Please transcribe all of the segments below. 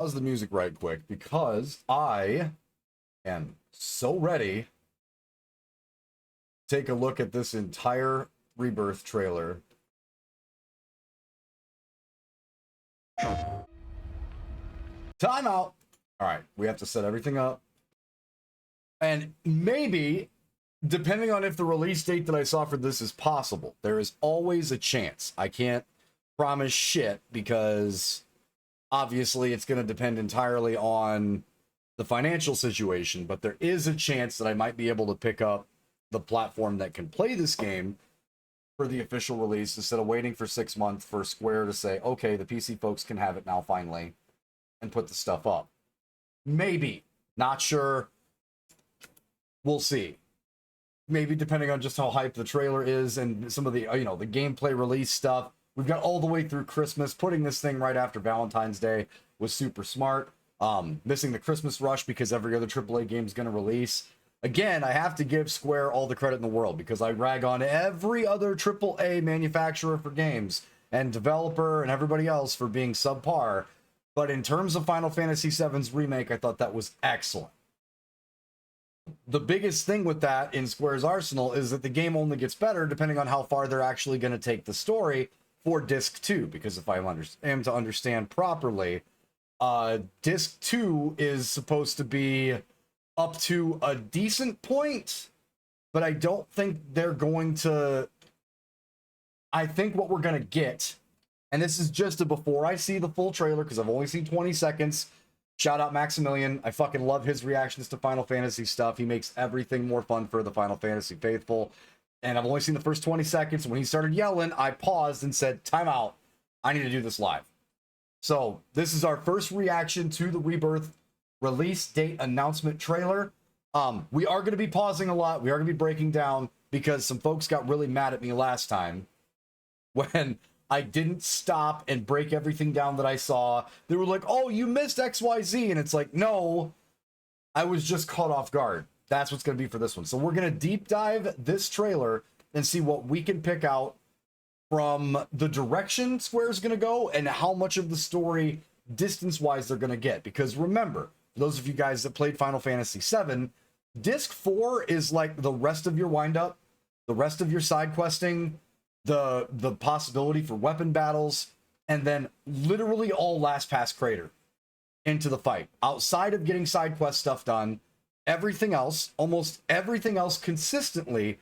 Pause the music right quick because I am so ready to take a look at this entire Rebirth trailer. Time out. All right, we have to set everything up. And maybe, depending on if the release date that I saw for this is possible, there is always a chance. I can't promise shit because obviously it's going to depend entirely on the financial situation, but there is a chance that I might be able to pick up the platform that can play this game for the official release instead of waiting for 6 months for Square to say, okay, the PC folks can have it now finally and put the stuff up. Maybe. Not sure. We'll see. Maybe depending on just how hyped the trailer is and some of the, the gameplay release stuff. We've got all the way through Christmas. Putting this thing right after Valentine's Day was super smart. Missing the Christmas rush because every other AAA game is going to release. Again, I have to give Square all the credit in the world because I rag on every other AAA manufacturer for games and developer and everybody else for being subpar. But in terms of Final Fantasy VII's remake, I thought that was excellent. The biggest thing with that in Square's arsenal is that the game only gets better depending on how far they're actually going to take the story for Disc 2. Because if I am to understand properly, Disc 2 is supposed to be up to a decent point, but I don't think they're going to... I think what we're going to get, and this is just a before I see the full trailer, because I've only seen 20 seconds. Shout out Maximilian. I fucking love his reactions to Final Fantasy stuff. He makes everything more fun for the Final Fantasy faithful. And I've only seen the first 20 seconds. When he started yelling, I paused and said, time out. I need to do this live. So this is our first reaction to the Rebirth release date announcement trailer. We are going to be pausing a lot. We are going to be breaking down because some folks got really mad at me last time when I didn't stop and break everything down that I saw. They were like, oh, you missed XYZ. And it's like, no, I was just caught off guard. That's what's going to be for this one. So we're going to deep dive this trailer and see what we can pick out from the direction Square's going to go and how much of the story distance-wise they're going to get. Because remember, for those of you guys that played Final Fantasy VII, Disc 4 is like the rest of your wind-up, the rest of your side questing, the possibility for weapon battles, and then literally all last pass crater into the fight. Outside of getting side quest stuff done, everything else, almost everything else consistently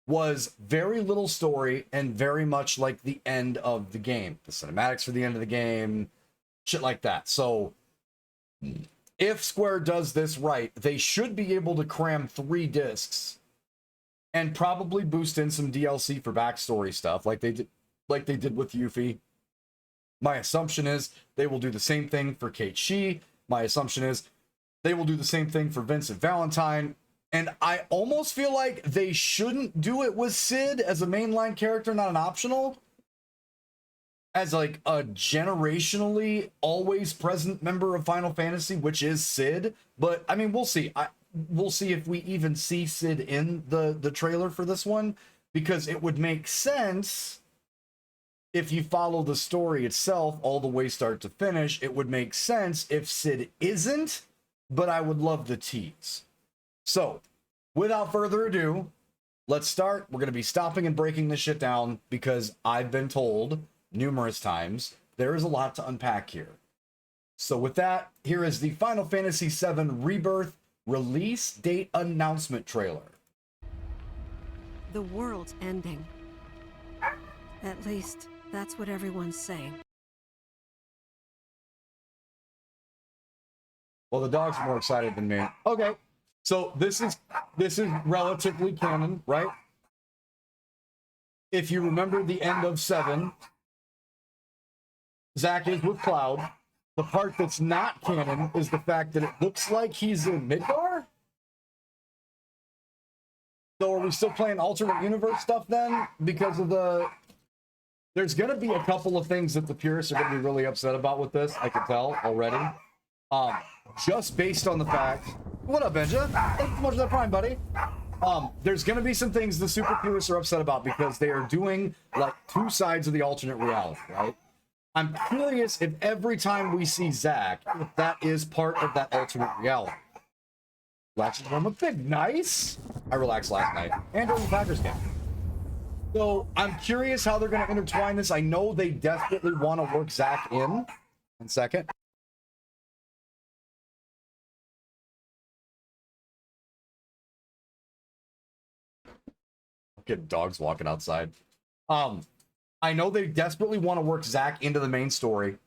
was very little story and very much like the end of the game. The cinematics for the end of the game, shit like that. So if Square does this right, they should be able to cram 3 discs and probably boost in some DLC for backstory stuff like they did with Yuffie. My assumption is they will do the same thing for Kate Shee. My assumption is they will do the same thing for Vincent Valentine. And I almost feel like they shouldn't do it with Sid as a mainline character, not an optional. As like a generationally always present member of Final Fantasy, which is Sid. But I mean, we'll see. We'll see if we even see Sid in the trailer for this one, because it would make sense if you follow the story itself all the way start to finish. It would make sense if Sid isn't, but I would love the tease. So without further ado, let's start. We're going to be stopping and breaking this shit down because I've been told numerous times there is a lot to unpack here. So with that, here is the Final Fantasy VII Rebirth release date announcement trailer. The world's ending. At least, that's what everyone's saying. Well, the dogs are more excited than me. Okay, so this is relatively canon, right? If you remember the end of 7, Zack is with Cloud. The part that's not canon is the fact that it looks like he's in Midgar. So are we still playing alternate universe stuff then? Because of there's going to be a couple of things that the purists are going to be really upset about with this. I can tell already. Just based on the fact... What up, Benja? Thank you so much for that Prime, buddy. There's going to be some things the super purists are upset about because they are doing like 2 sides of the alternate reality, right? I'm curious if every time we see Zack, if that is part of that alternate reality. Relaxing from a big nice. I relaxed last night and during the Packers game. So I'm curious how they're going to intertwine this. I know they desperately want to work Zack in. 1 second. Get dogs walking outside. I know they desperately want to work Zack into the main story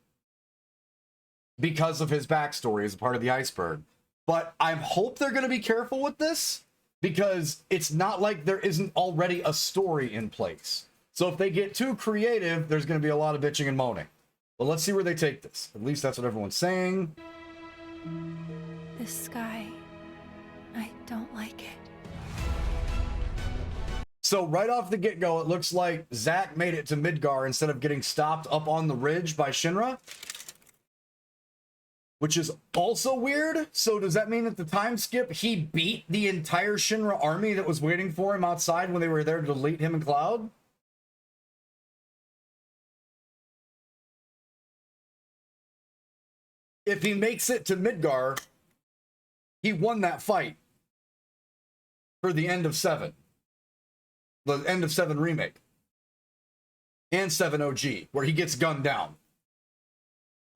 because of his backstory as a part of the iceberg. But I hope they're going to be careful with this because it's not like there isn't already a story in place. So if they get too creative, there's going to be a lot of bitching and moaning. But let's see where they take this. At least that's what everyone's saying. This sky, I don't like it. So right off the get-go, it looks like Zack made it to Midgar instead of getting stopped up on the ridge by Shinra. Which is also weird. So does that mean that the time skip, he beat the entire Shinra army that was waiting for him outside when they were there to delete him and Cloud? If he makes it to Midgar, he won that fight for the end of 7. The end of 7 remake. And 7 OG, where he gets gunned down.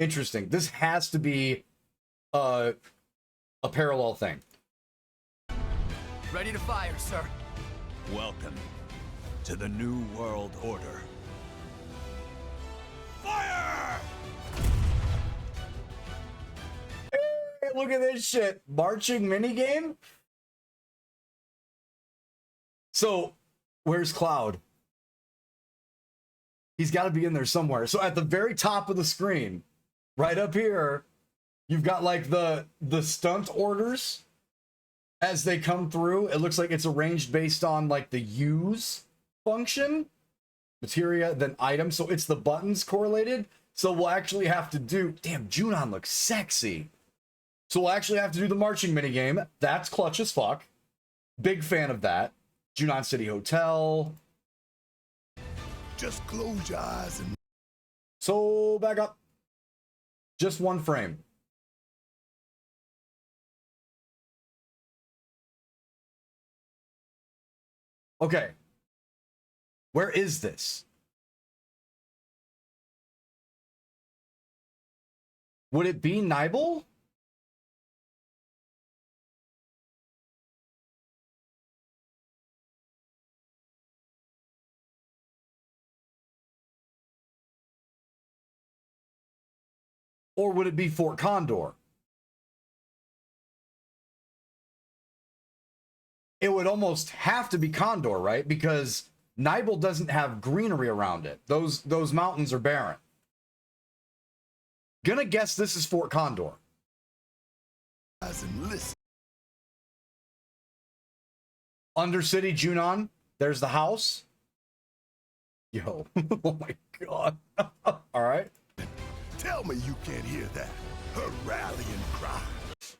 Interesting. This has to be a parallel thing. Ready to fire, sir. Welcome to the New World Order. Fire! Hey, look at this shit. Marching minigame? So, where's Cloud? He's got to be in there somewhere. So at the very top of the screen, right up here, you've got like the stunt orders as they come through. It looks like it's arranged based on like the use function, materia, then item. So it's the buttons correlated. So we'll actually have to do, damn, Junon looks sexy. So we'll actually have to do the marching minigame. That's clutch as fuck. Big fan of that. Junon City Hotel. Just close your eyes and... So back up. Just one frame. Okay. Where is this? Would it be Nibel? Or would it be Fort Condor? It would almost have to be Condor, right? Because Nibel doesn't have greenery around it. Those mountains are barren. Gonna guess this is Fort Condor. and listen. Undercity Junon. There's the house. Yo. Oh my god. All right. Tell me you can't hear that. Her rallying cry.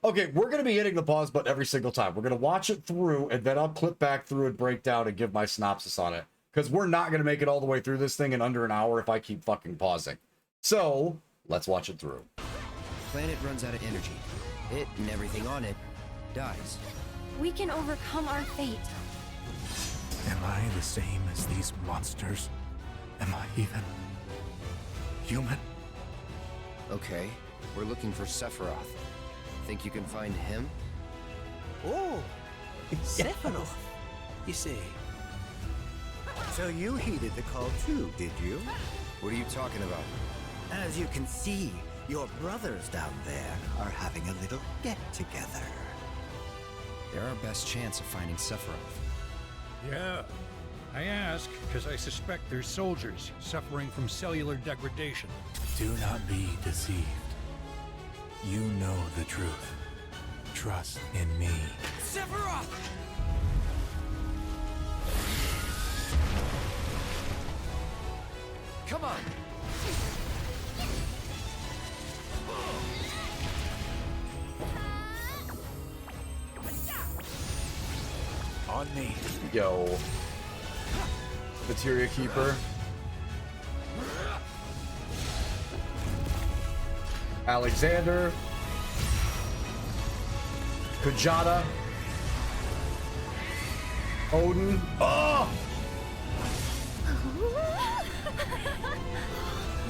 Okay, we're going to be hitting the pause button every single time. We're going to watch it through, and then I'll clip back through and break down and give my synopsis on it. Because we're not going to make it all the way through this thing in under an hour if I keep fucking pausing. So, let's watch it through. Planet runs out of energy. It and everything on it dies. We can overcome our fate. Am I the same as these monsters? Am I even human? Okay, we're looking for Sephiroth. Think you can find him? Oh, Sephiroth, you see. So you heeded the call too, did you? What are you talking about? As you can see, your brothers down there are having a little get-together. They're our best chance of finding Sephiroth. Yeah. I ask because I suspect they're soldiers suffering from cellular degradation. Do not be deceived. You know the truth. Trust in me. Sephiroth! Come on! On me. Yo. Materia Keeper. Alexander, Kajata, Odin. Oh!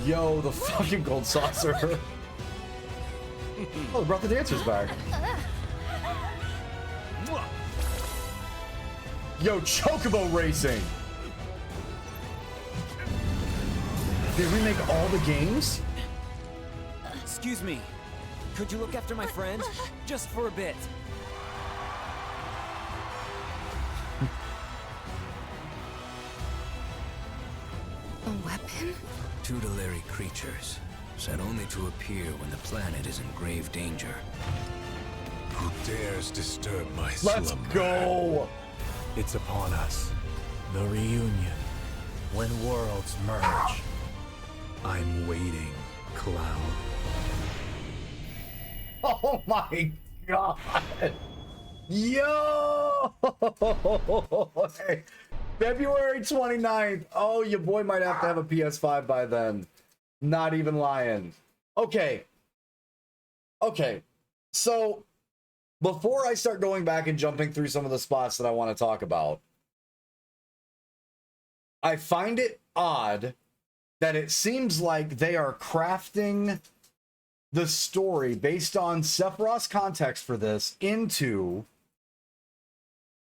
Yo, the fucking gold saucer. Oh, they brought the dancers back. Yo, Chocobo Racing. They remake all the games? Excuse me. Could you look after my friend? Just for a bit. A weapon? Tutelary creatures, said only to appear when the planet is in grave danger. Who dares disturb my Let's slumber? go! It's upon us. The reunion. When worlds merge. I'm waiting, Cloud. Oh my god! Yo! Hey, February 29th. Oh, your boy might have to have a PS5 by then. Not even lying. Okay. Okay. So, before I start going back and jumping through some of the spots that I want to talk about, I find it odd that it seems like they are crafting the story based on Sephiroth's context for this into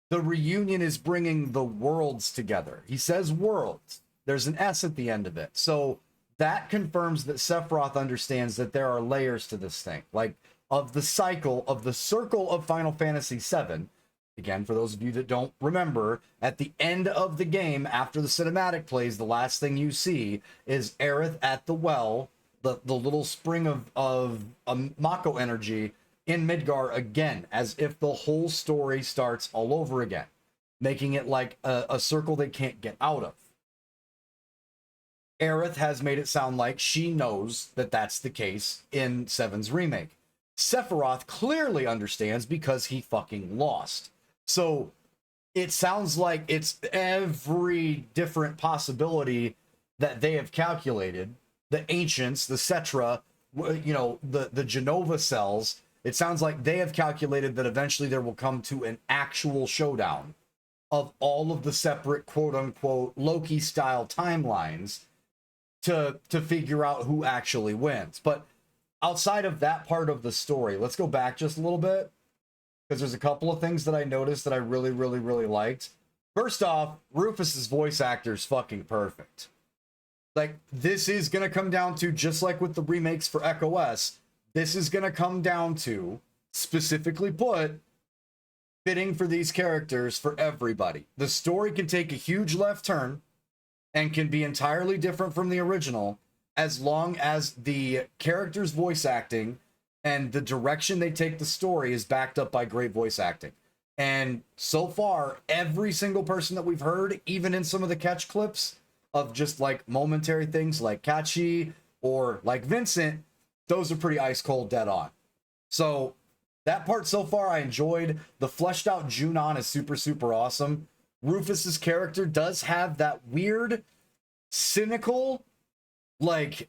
the reunion is bringing the worlds together. He says worlds. There's an S at the end of it. So that confirms that Sephiroth understands that there are layers to this thing. Like, of the cycle, of the circle of Final Fantasy VII. Again, for those of you that don't remember, at the end of the game, after the cinematic plays, the last thing you see is Aerith at the well, the little spring of Mako energy in Midgar again, as if the whole story starts all over again, making it like a circle they can't get out of. Aerith has made it sound like she knows that that's the case in 7's remake. Sephiroth clearly understands because he fucking lost. So it sounds like it's every different possibility that they have calculated. The ancients, the Cetra, you know, the Genova cells. It sounds like they have calculated that eventually there will come to an actual showdown of all of the separate quote unquote Loki style timelines to figure out who actually wins. But outside of that part of the story, let's go back just a little bit, because there's a couple of things that I noticed that I really, really, really liked. First off, Rufus's voice actor is fucking perfect. Like, this is going to come down to, just like with the remakes for Echo S, this is going to come down to, specifically put, fitting for these characters for everybody. The story can take a huge left turn and can be entirely different from the original, as long as the character's voice acting and the direction they take the story is backed up by great voice acting. And so far, every single person that we've heard, even in some of the catch clips of just like momentary things like Kachi or like Vincent, those are pretty ice cold dead on. So that part so far I enjoyed. The fleshed out Junon is super, super awesome. Rufus's character does have that weird, cynical, like,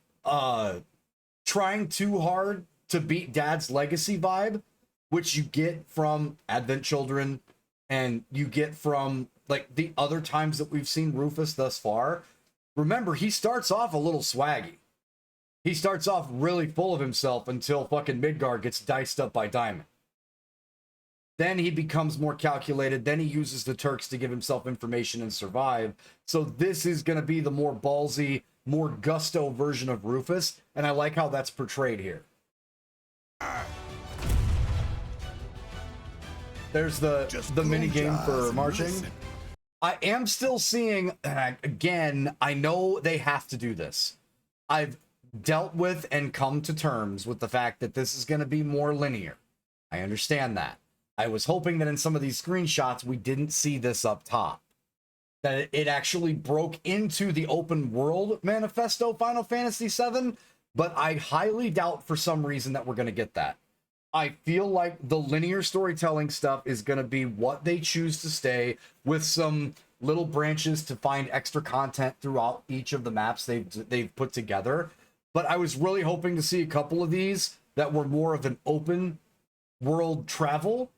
trying too hard to beat Dad's legacy vibe, which you get from Advent Children and you get from like the other times that we've seen Rufus thus far. Remember, he starts off a little swaggy. He starts off really full of himself until fucking Midgar gets diced up by Diamond. Then he becomes more calculated. Then he uses the Turks to give himself information and survive. So this is going to be the more ballsy, more gusto version of Rufus. And I like how that's portrayed here. There's the mini game for marching. Listen. I am still seeing, again, I know they have to do this. I've dealt with and come to terms with the fact that this is going to be more linear. I understand that. I was hoping that in some of these screenshots, we didn't see this up top. That it actually broke into the open world manifesto Final Fantasy VII, but I highly doubt for some reason that we're going to get that. I feel like the linear storytelling stuff is going to be what they choose to stay, with some little branches to find extra content throughout each of the maps they've put together. but I was really hoping to see a couple of these that were more of an open world travel,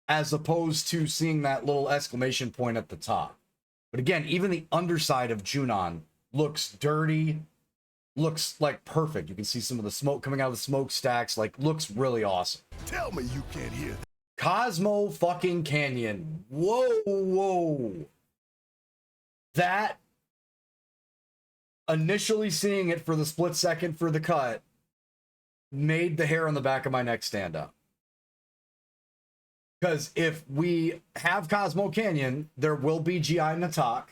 as opposed to seeing that little exclamation point at the top. But again, even the underside of Junon looks dirty, looks like perfect. You can see some of the smoke coming out of the smokestacks, like looks really awesome. Tell me you can't hear that. Cosmo fucking Canyon. Whoa. That, initially seeing it for the split second for the cut, made the hair on the back of my neck stand up. Because if we have Cosmo Canyon, there will be G.I. Natak,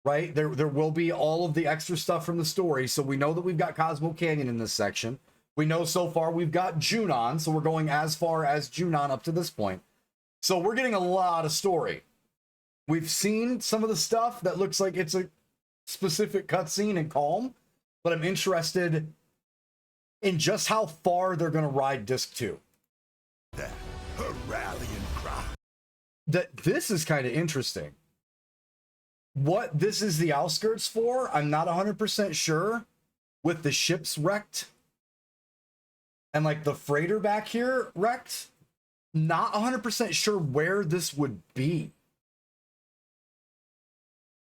right? There will be all of the extra stuff from the story. So we know that we've got Cosmo Canyon in this section. We know so far we've got Junon, so we're going as far as Junon up to this point. So we're getting a lot of story. We've seen some of the stuff that looks like it's a specific cutscene in Calm, but I'm interested in just how far they're going to ride Disc 2. That her rallying cry. This is kind of interesting. What this is the outskirts for, I'm not 100% sure. With the ships wrecked and like the freighter back here wrecked, not 100% sure where this would be.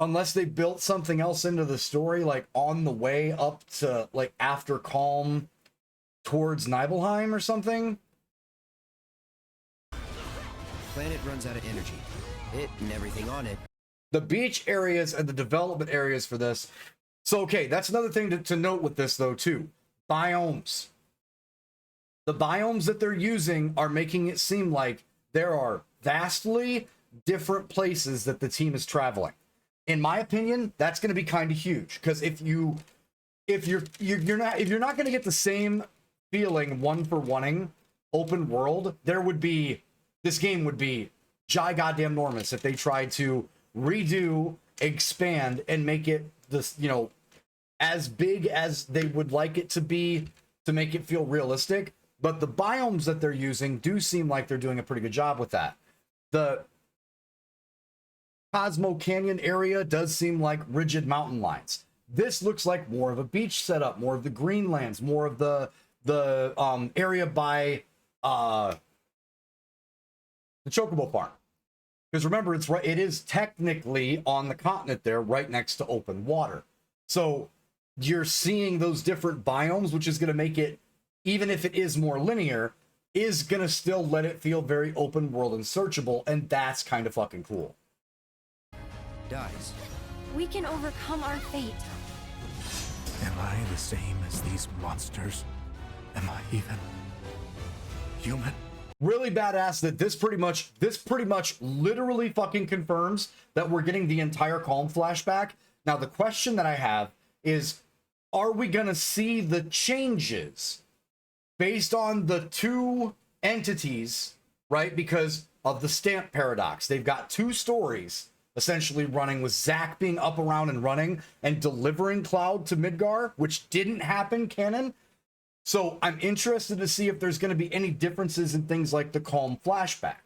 Unless they built something else into the story, like on the way up to like after Calm towards Nibelheim or something. Planet runs out of energy. It and everything on it. The beach areas and the development areas for this. So, okay, that's another thing to note with this, though, too. Biomes. The biomes that they're using are making it seem like there are vastly different places that the team is traveling. In my opinion, that's going to be kind of huge, because if you're not going to get the same feeling one for oneing open world, this game would be goddamn enormous if they tried to redo, expand, and make it this, as big as they would like it to be to make it feel realistic. But the biomes that they're using do seem like they're doing a pretty good job with that. The Cosmo Canyon area does seem like rigid mountain lines. This looks like more of a beach setup, more of the Greenlands, more of the area by the Chocobo Farm. Because remember, it is technically on the continent there, right next to open water. So you're seeing those different biomes, which is going to make it, even if it is more linear, is going to still let it feel very open world and searchable, and that's kind of fucking cool. Dies. We can overcome our fate. Am I the same as these monsters? Am I even human? Really badass that this pretty much literally fucking confirms that we're getting the entire Calm flashback. Now, the question that I have is, are we gonna see the changes based on the two entities, right? Because of the stamp paradox. They've got two stories essentially running, with Zack being up around and running and delivering Cloud to Midgar, which didn't happen canon. So I'm interested to see if there's going to be any differences in things like the Calm flashback,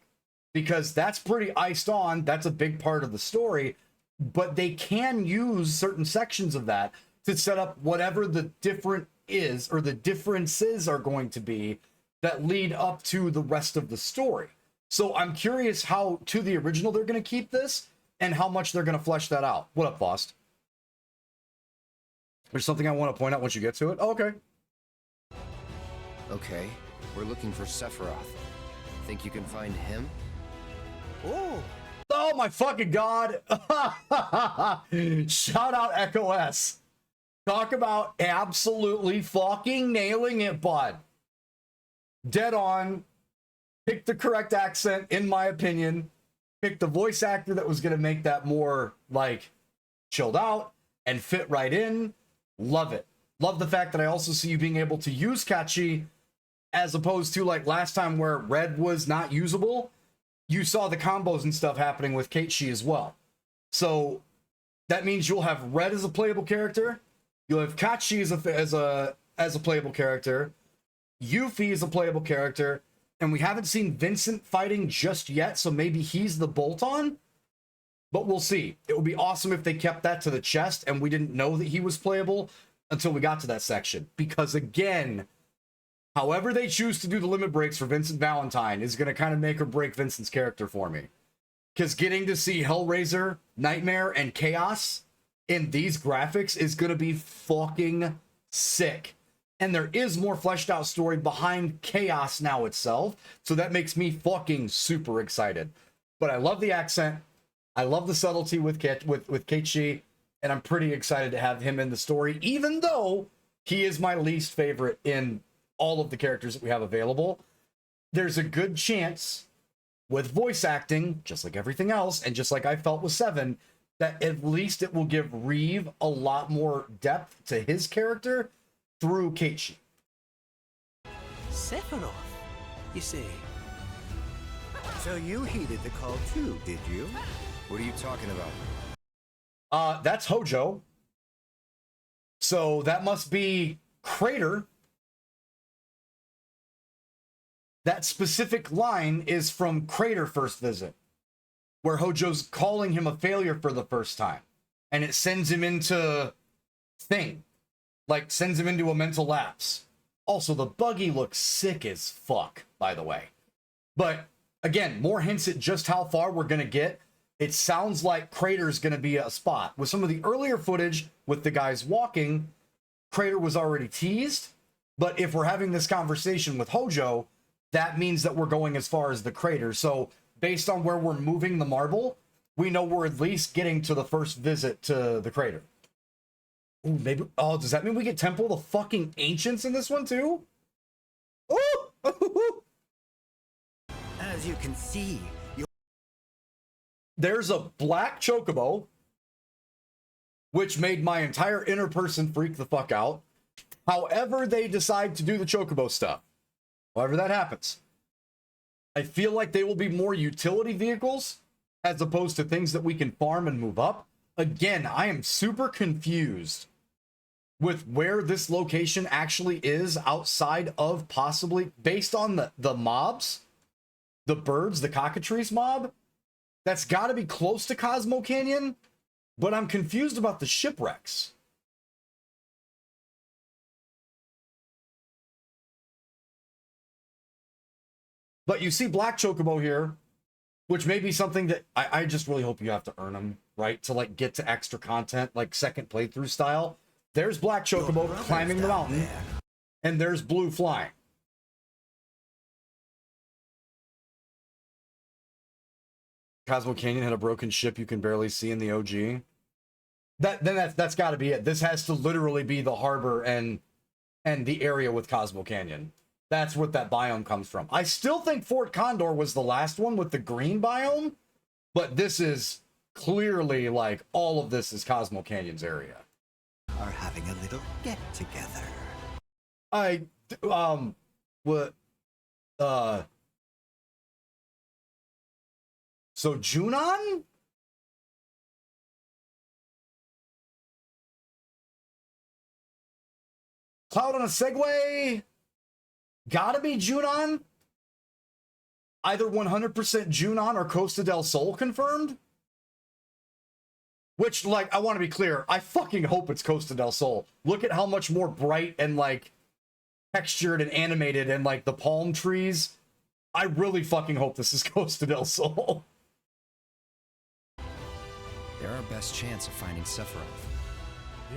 because that's pretty iced on. That's a big part of the story, but they can use certain sections of that to set up whatever the different is, or the differences are going to be, that lead up to the rest of the story. So I'm curious how to the original they're going to keep this, and how much they're going to flesh that out. What up, Faust? There's something I want to point out once you get to it. Oh, okay. Okay, we're looking for Sephiroth. Think you can find him? Oh my fucking god. Shout out Echo S. Talk about absolutely fucking nailing it, bud. Dead on. Picked the correct accent, in my opinion. Picked the voice actor that was going to make that more, like, chilled out and fit right in. Love it. Love the fact that I also see you being able to use Kachi, as opposed to, like, last time where Red was not usable. You saw the combos and stuff happening with Keiichi as well. So that means you'll have Red as a playable character. You'll have Kachi as a playable character. Yuffie as a playable character. And we haven't seen Vincent fighting just yet, so maybe he's the bolt-on. But we'll see. It would be awesome if they kept that to the chest and we didn't know that he was playable until we got to that section. Because again, however they choose to do the limit breaks for Vincent Valentine is going to kind of make or break Vincent's character for me. Because getting to see Hellraiser, Nightmare, and Chaos in these graphics is going to be fucking sick. And there is more fleshed out story behind Chaos now itself. So that makes me fucking super excited. But I love the accent. I love the subtlety with Keiichi. And I'm pretty excited to have him in the story, even though he is my least favorite in all of the characters that we have available. There's a good chance with voice acting, just like everything else, and just like I felt with 7, that at least it will give Reeve a lot more depth to his character through Keiichi. Sephiroth, you see. So you heeded the call too, did you? What are you talking about? That's Hojo. So that must be Crater. That specific line is from Crater First Visit, where Hojo's calling him a failure for the first time. And it sends him into Thing. Like, sends him into a mental lapse. Also, the buggy looks sick as fuck, by the way. But, again, more hints at just how far we're going to get. It sounds like Crater's going to be a spot. With some of the earlier footage with the guys walking, Crater was already teased. But if we're having this conversation with Hojo, that means that we're going as far as the Crater. So based on where we're moving the marble, we know we're at least getting to the first visit to the Crater. Ooh, maybe. Oh, does that mean we get Temple of the fucking Ancients in this one too? Ooh! As you can see, There's a black chocobo, which made my entire inner person freak the fuck out. However they decide to do the chocobo stuff, however that happens, I feel like they will be more utility vehicles as opposed to things that we can farm and move up. Again, I am super confused with where this location actually is outside of possibly, based on the mobs, the birds, the cockatrice mob. That's got to be close to Cosmo Canyon, but I'm confused about the shipwrecks. But you see Black Chocobo here, which may be something that I just really hope you have to earn them, right? To like get to extra content, like second playthrough style. There's Black Chocobo climbing the mountain, and there's Blue flying. Cosmo Canyon had a broken ship you can barely see in the OG. That's got to be it. This has to literally be the harbor and the area with Cosmo Canyon. That's what that biome comes from. I still think Fort Condor was the last one with the green biome, but this is clearly like all of this is Cosmo Canyon's area. are having a little get together. So Junon? Cloud on a Segway? Gotta be Junon? Either 100% Junon or Costa del Sol confirmed? Which, like, I want to be clear, I fucking hope it's Costa del Sol. Look at how much more bright and, like, textured and animated and, like, the palm trees. I really fucking hope this is Costa del Sol. They're our best chance of finding Sephiroth.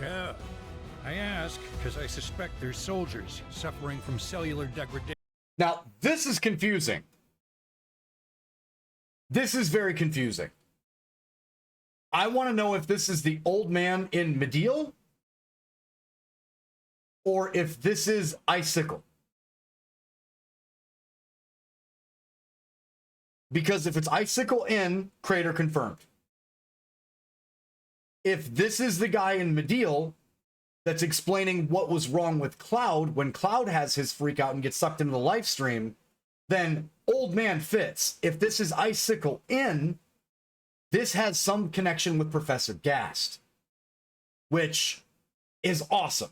Yeah. I ask because I suspect there's soldiers suffering from cellular degradation. Now, this is confusing. This is very confusing. I want to know if this is the old man in Medial or if this is Icicle. Because if it's Icicle in, Crater confirmed. If this is the guy in Medial that's explaining what was wrong with Cloud when Cloud has his freak out and gets sucked into the live stream, then old man fits. If this is Icicle in, this has some connection with Professor Gast, which is awesome.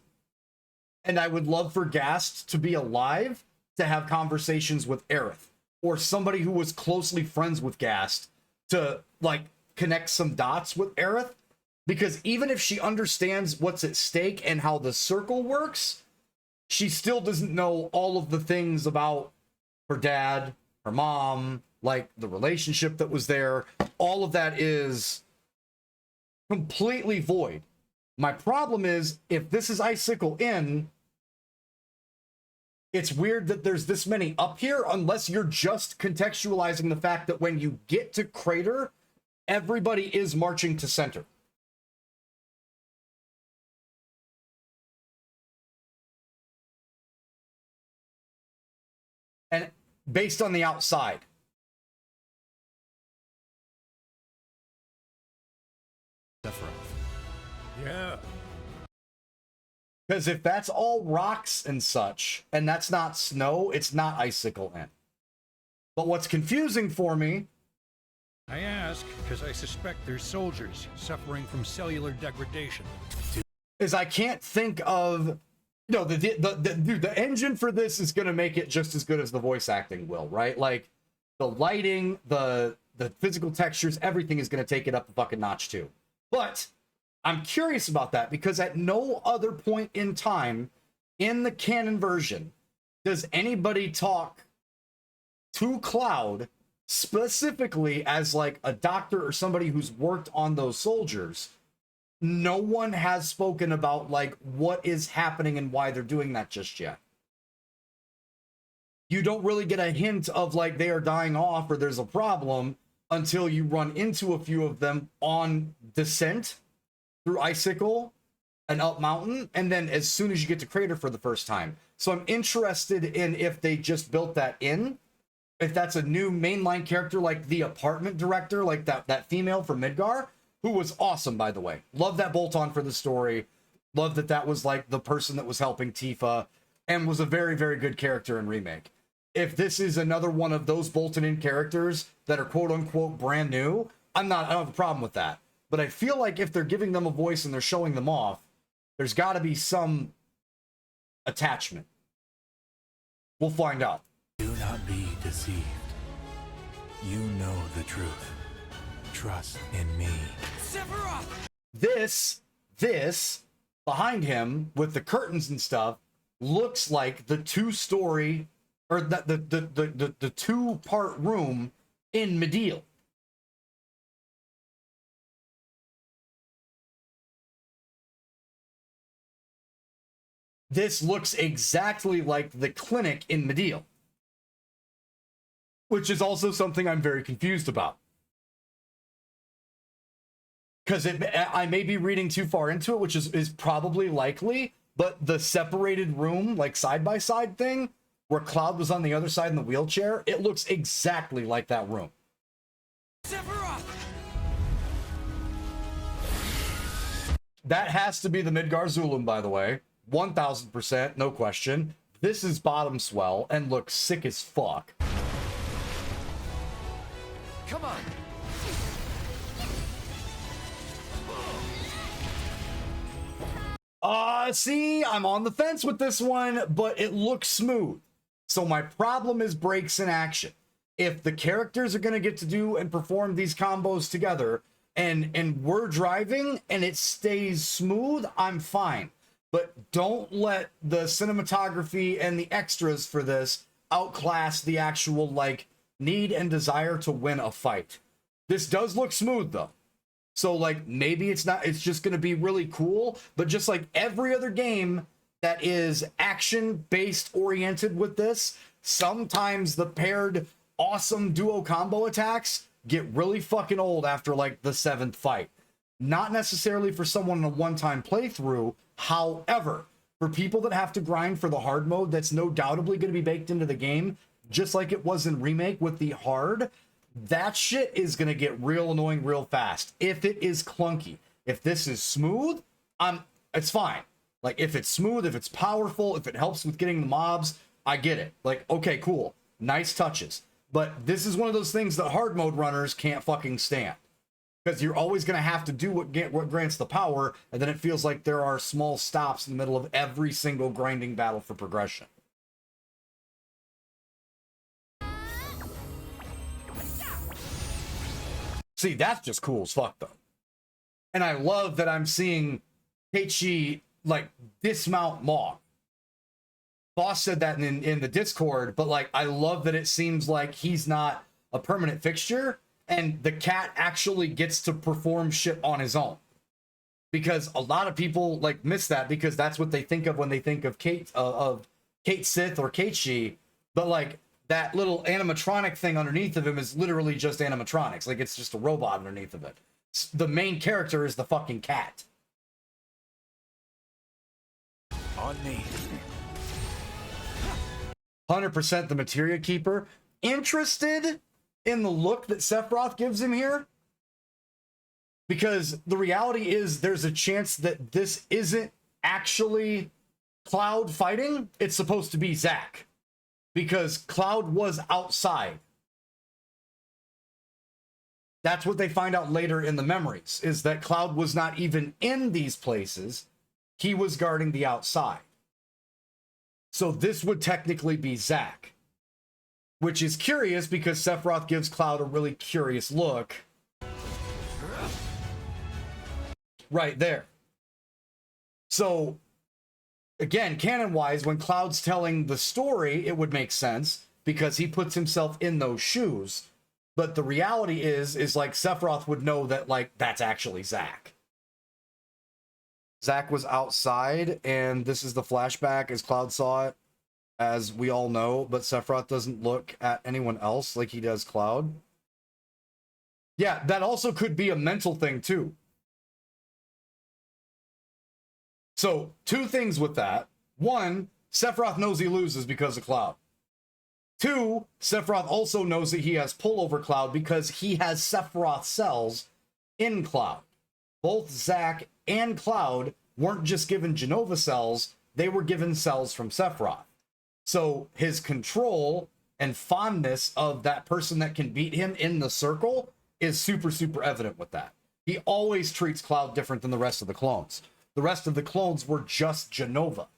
And I would love for Gast to be alive to have conversations with Aerith or somebody who was closely friends with Gast to like connect some dots with Aerith Because even if she understands what's at stake and how the circle works, she still doesn't know all of the things about her dad, her mom, like the relationship that was there. All of that is completely void. My problem is, if this is Icicle Inn, it's weird that there's this many up here, unless you're just contextualizing the fact that when you get to Crater, everybody is marching to center. And based on the outside. Yeah. Because if that's all rocks and such, and that's not snow, it's not Icicle Inn. But what's confusing for me... I ask because I suspect there's soldiers suffering from cellular degradation. is I can't think of... No, dude, the engine for this is going to make it just as good as the voice acting will, right? Like, the lighting, the physical textures, everything is going to take it up a fucking notch too. But I'm curious about that, because at no other point in time in the canon version does anybody talk to Cloud specifically as like a doctor or somebody who's worked on those soldiers. No one has spoken about like what is happening and why they're doing that just yet. You don't really get a hint of like they are dying off or there's a problem until you run into a few of them on descent through Icicle and up mountain, and then as soon as you get to Crater for the first time. So I'm interested in if they just built that in, if that's a new mainline character like the apartment director, like that female from Midgar, who was awesome, by the way. Love that bolt-on for the story. Love that that was like the person that was helping Tifa and was a very, very good character in Remake. If this is another one of those bolted-in characters that are quote-unquote brand new, I don't have a problem with that. But I feel like if they're giving them a voice and they're showing them off, there's got to be some attachment. We'll find out. Do not be deceived. You know the truth. Trust in me. This behind him with the curtains and stuff looks like the two-story or the two-part room in Medial. This looks exactly like the clinic in Medial, which is also something I'm very confused about. Because I may be reading too far into it, which is probably likely, but the separated room, like side-by-side thing, where Cloud was on the other side in the wheelchair, it looks exactly like that room. That has to be the Midgar Zulum, by the way. 1000%, no question. This is bottom swell and looks sick as fuck. Come on. See, I'm on the fence with this one, but it looks smooth. So my problem is breaks in action. If the characters are going to get to do and perform these combos together and we're driving and it stays smooth, I'm fine. But don't let the cinematography and the extras for this outclass the actual like need and desire to win a fight. This does look smooth though. So like maybe it's just going to be really cool, but just like every other game that is action based oriented with this, sometimes the paired awesome duo combo attacks get really fucking old after like the 7th fight. Not necessarily for someone in a one-time playthrough. However, for people that have to grind for the hard mode that's no doubtably going to be baked into the game, just like it was in Remake with the hard, that shit is going to get real annoying real fast. If it is clunky. If this is smooth, it's fine. Like, if it's smooth, if it's powerful, if it helps with getting the mobs, I get it. Like, okay, cool. Nice touches. But this is one of those things that hard mode runners can't fucking stand. Because you're always going to have to do what grants the power, and then it feels like there are small stops in the middle of every single grinding battle for progression. See, that's just cool as fuck, though. And I love that I'm seeing Keiichi like dismount Mog. Boss said that in the Discord, but like I love that it seems like he's not a permanent fixture and the cat actually gets to perform shit on his own. Because a lot of people like miss that because that's what they think of when they think of Kate Sith or Keiichi, but like that little animatronic thing underneath of him is literally just animatronics. Like it's just a robot underneath of it. The main character is the fucking cat. On me. 100% the Materia Keeper. Interested in the look that Sephiroth gives him here? Because the reality is there's a chance that this isn't actually Cloud fighting. It's supposed to be Zack. Because Cloud was outside. That's what they find out later in the memories, is that Cloud was not even in these places. He was guarding the outside. So this would technically be Zack. Which is curious because Sephiroth gives Cloud a really curious look. Right there. So, again, canon-wise, when Cloud's telling the story, it would make sense because he puts himself in those shoes. But the reality is like Sephiroth would know that, like, that's actually Zack. Zack was outside, and this is the flashback as Cloud saw it, as we all know, but Sephiroth doesn't look at anyone else like he does Cloud. Yeah, that also could be a mental thing, too. So, two things with that. One, Sephiroth knows he loses because of Cloud. Two, Sephiroth also knows that he has pull over Cloud because he has Sephiroth cells in Cloud. Both Zack and Cloud weren't just given Genova cells, they were given cells from Sephiroth. So his control and fondness of that person that can beat him in the circle is super, super evident with that. He always treats Cloud different than the rest of the clones. The rest of the clones were just Genova.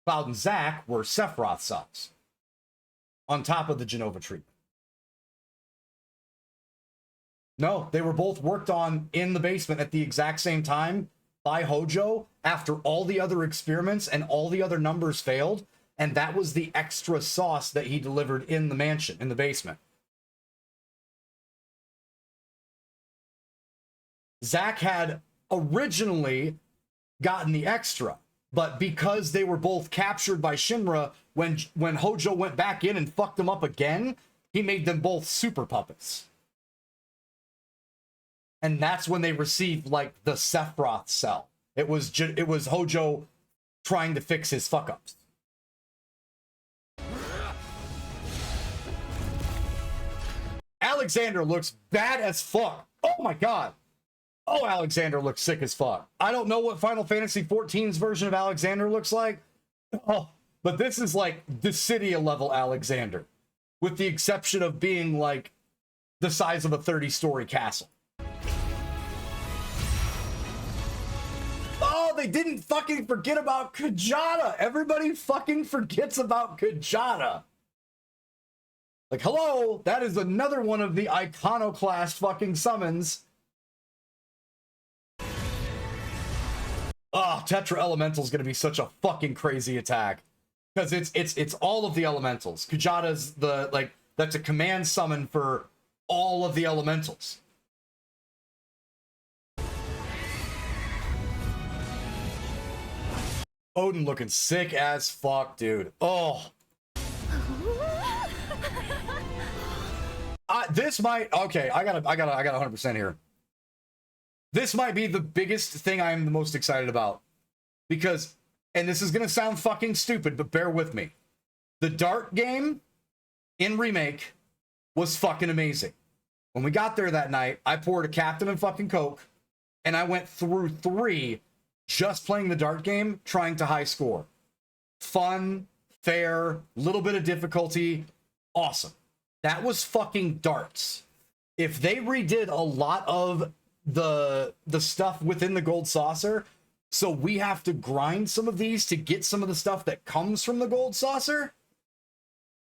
Cloud and Zack were Sephiroth cells on top of the Genova treatment. No, they were both worked on in the basement at the exact same time by Hojo after all the other experiments and all the other numbers failed. And that was the extra sauce that he delivered in the mansion, in the basement. Zack had originally gotten the extra, but because they were both captured by Shinra, when Hojo went back in and fucked them up again, he made them both super puppets. And that's when they received, like, the Sephiroth cell. It was Hojo trying to fix his fuck-ups. Alexander looks bad as fuck. Oh my god. Oh, Alexander looks sick as fuck. I don't know what Final Fantasy XIV's version of Alexander looks like. Oh, but this is like Dissidia level Alexander. With the exception of being like the size of a 30-story castle. Oh, they didn't fucking forget about Kajata. Everybody fucking forgets about Kajata. Like, hello, that is another one of the iconoclast fucking summons. Oh, Tetra Elemental is going to be such a fucking crazy attack. Because it's all of the elementals. Kajata's the, like, that's a command summon for all of the elementals. Odin looking sick as fuck, dude. Oh. This might, okay, I got 100% here. This might be the biggest thing I'm the most excited about. Because, and this is going to sound fucking stupid, but bear with me. The Dart game in Remake was fucking amazing. When we got there that night, I poured a Captain and fucking Coke, and I went through 3 just playing the Dart game, trying to high score. Fun, fair, little bit of difficulty, awesome. That was fucking darts. If they redid a lot of the stuff within the Gold Saucer, so we have to grind some of these to get some of the stuff that comes from the Gold Saucer,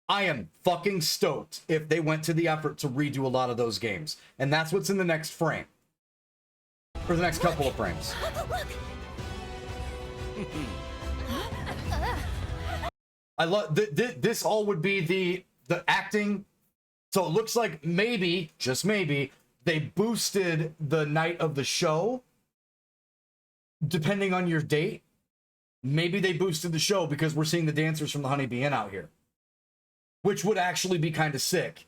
I am fucking stoked if they went to the effort to redo a lot of those games. And that's what's in the next frame. For the next couple of frames. I love this. All would be the acting. So it looks like maybe, just maybe, they boosted the night of the show. Depending on your date, maybe they boosted the show because we're seeing the dancers from the Honeybee Inn out here, which would actually be kind of sick.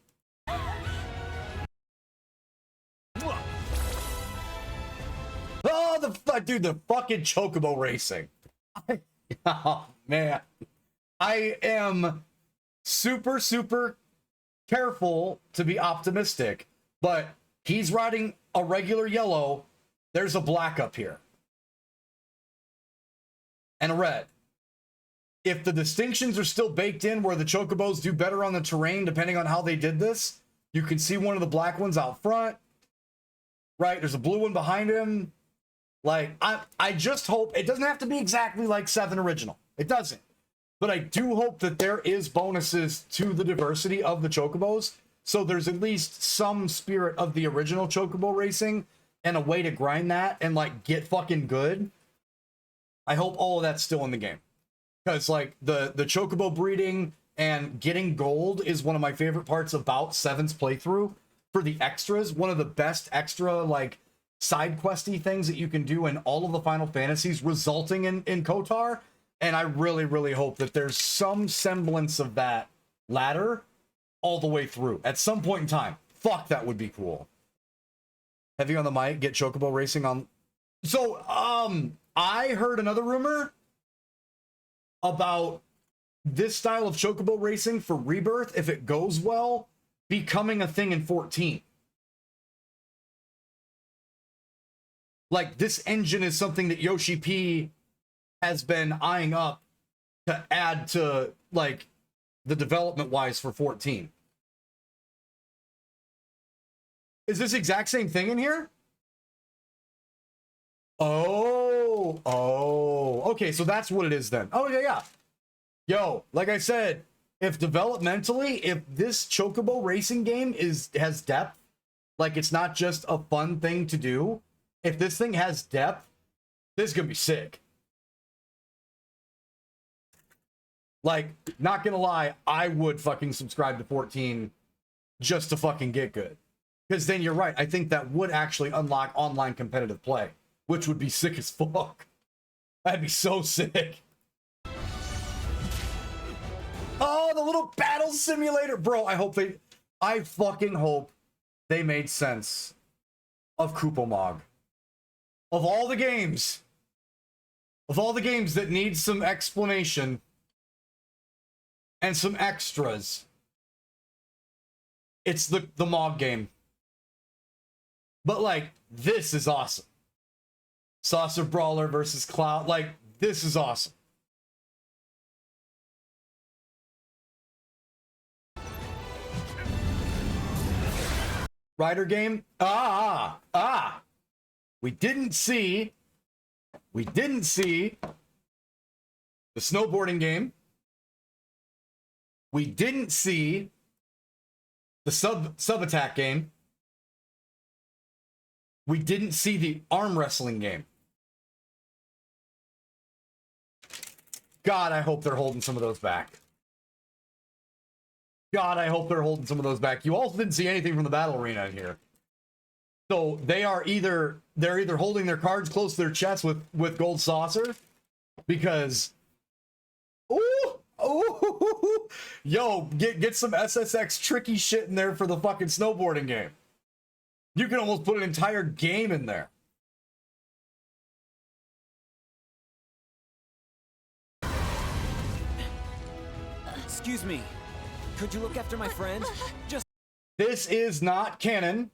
Oh, dude, the fucking chocobo racing. Oh, man. I am super, super careful to be optimistic, but he's riding a regular yellow. There's a black up here. And a red. If the distinctions are still baked in where the chocobos do better on the terrain, depending on how they did this, you can see one of the black ones out front. Right? There's a blue one behind him. Like, I just hope it doesn't have to be exactly like 7 original. It doesn't. But I do hope that there is bonuses to the diversity of the chocobos. So there's at least some spirit of the original chocobo racing and a way to grind that and like get fucking good. I hope all of that's still in the game. Because like the chocobo breeding and getting gold is one of my favorite parts about 7's playthrough. For the extras, one of the best extra like side questy things that you can do in all of the Final Fantasies resulting in KOTOR. And I really, really hope that there's some semblance of that ladder all the way through at some point in time. Fuck, that would be cool. Heavy on the mic, get chocobo racing on. So, I heard another rumor about this style of chocobo racing for Rebirth, if it goes well, becoming a thing in 14. Like, this engine is something that Yoshi P has been eyeing up to add to, like, the development-wise for 14. Is this exact same thing in here? Oh, okay, so that's what it is then. Oh, yeah. Yo, like I said, if developmentally, if this chocobo racing game has depth, like it's not just a fun thing to do, if this thing has depth, this is gonna be sick. Like, not gonna lie, I would fucking subscribe to 14 just to fucking get good. Because then you're right, I think that would actually unlock online competitive play, which would be sick as fuck. That'd be so sick. Oh, the little battle simulator. Bro, I fucking hope they made sense of Kupomog. Of all the games that need some explanation and some extras, it's the Mog game. But like, this is awesome. Saucer Brawler versus Cloud. Like, this is awesome. Rider game. We didn't see the snowboarding game. We didn't see the sub attack game. We didn't see the arm wrestling game. God, I hope they're holding some of those back. God, I hope they're holding some of those back. You also didn't see anything from the battle arena in here. So they're either holding their cards close to their chest with Gold Saucer, because yo, get some SSX tricky shit in there for the fucking snowboarding game. You can almost put an entire game in there. Excuse me. Could you look after my friend? This is not canon.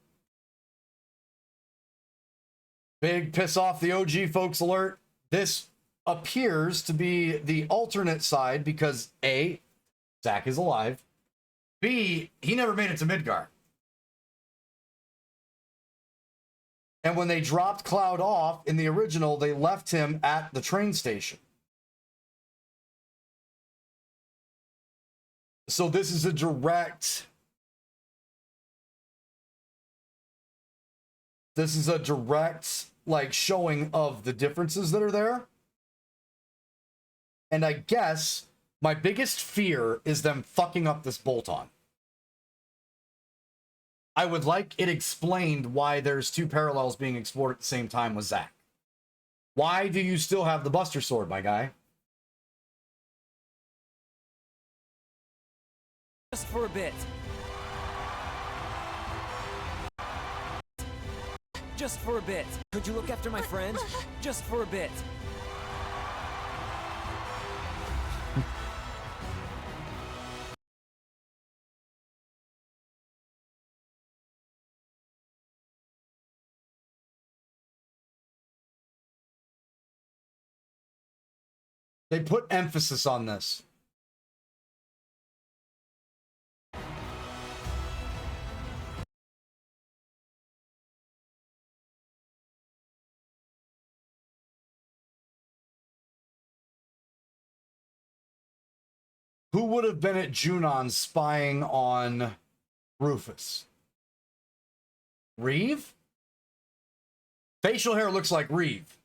Big piss off the OG folks alert. This appears to be the alternate side because A, Zack is alive. B, he never made it to Midgar. And when they dropped Cloud off in the original, they left him at the train station. So this is a direct... This is a direct like showing of the differences that are there. And I guess my biggest fear is them fucking up this bolt-on. I would like it explained why there's two parallels being explored at the same time with Zack. Why do you still have the Buster Sword, my guy? Just for a bit. Just for a bit. Could you look after my friend? Just for a bit. They put emphasis on this. Who would have been at Junon spying on Rufus? Reeve? Facial hair looks like Reeve.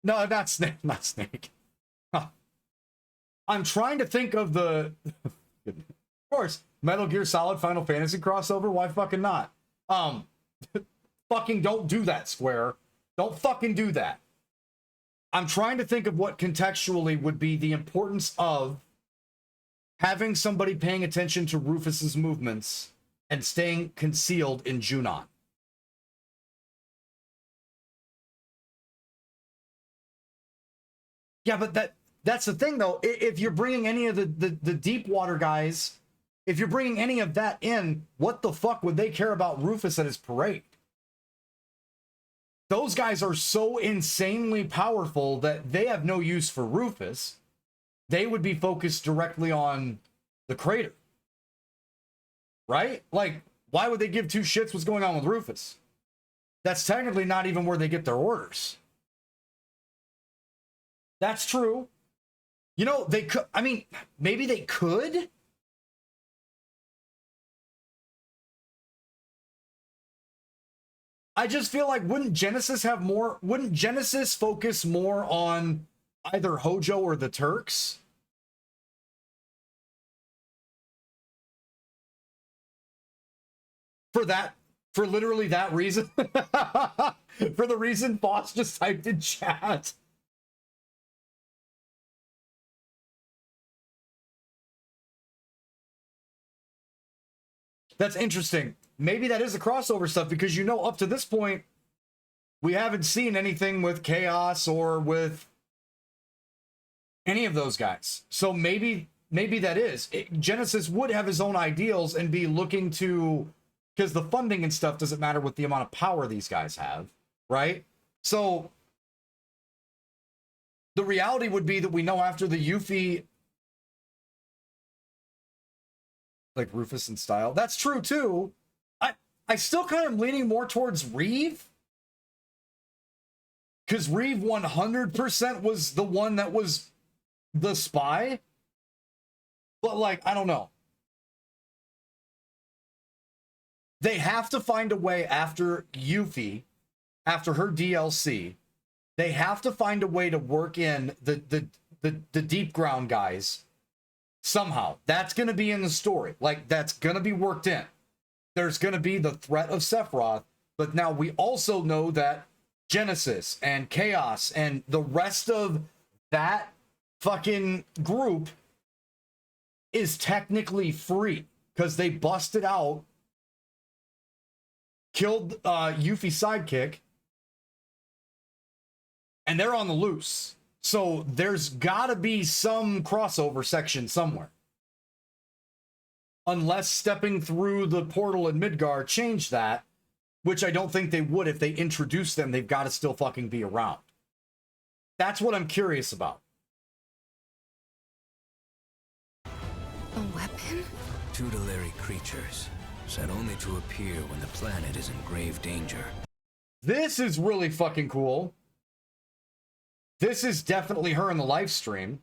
No, not Snake. Not Snake. Huh. I'm trying to think of the... Of course, Metal Gear Solid Final Fantasy crossover. Why fucking not? Fucking don't do that, Square. Don't fucking do that. I'm trying to think of what contextually would be the importance of having somebody paying attention to Rufus's movements and staying concealed in Junon. Yeah, but that's the thing, though. If you're bringing any of the deep water guys, if you're bringing any of that in, what the fuck would they care about Rufus at his parade? Those guys are so insanely powerful that they have no use for Rufus. They would be focused directly on the crater. Right? Like, why would they give two shits what's going on with Rufus? That's technically not even where they get their orders. That's true. You know, they could, I mean, maybe they could. I just feel like wouldn't Genesis focus more on either Hojo or the Turks? For literally that reason? For the reason Boss just typed in chat. That's interesting. Maybe that is the crossover stuff because, you know, up to this point, we haven't seen anything with Chaos or with any of those guys. So maybe that is. Genesis would have his own ideals and be looking to, because the funding and stuff doesn't matter with the amount of power these guys have, right? So the reality would be that we know after the Yuffie, like Rufus in style. That's true too. I still kind of leaning more towards Reeve. Because Reeve 100% was the one that was the spy. But like, I don't know. They have to find a way after Yuffie, after her DLC, they have to find a way to work in the deep ground guys. Somehow. That's going to be in the story. Like, that's going to be worked in. There's going to be the threat of Sephiroth, but now we also know that Genesis and Chaos and the rest of that fucking group is technically free because they busted out, killed Yuffie's sidekick, and they're on the loose. So there's got to be some crossover section somewhere. Unless stepping through the portal in Midgar changed that, which I don't think they would. If they introduce them, they've got to still fucking be around. That's what I'm curious about. A weapon? Tutelary creatures, set only to appear when the planet is in grave danger. This is really fucking cool. This is definitely her in the live stream.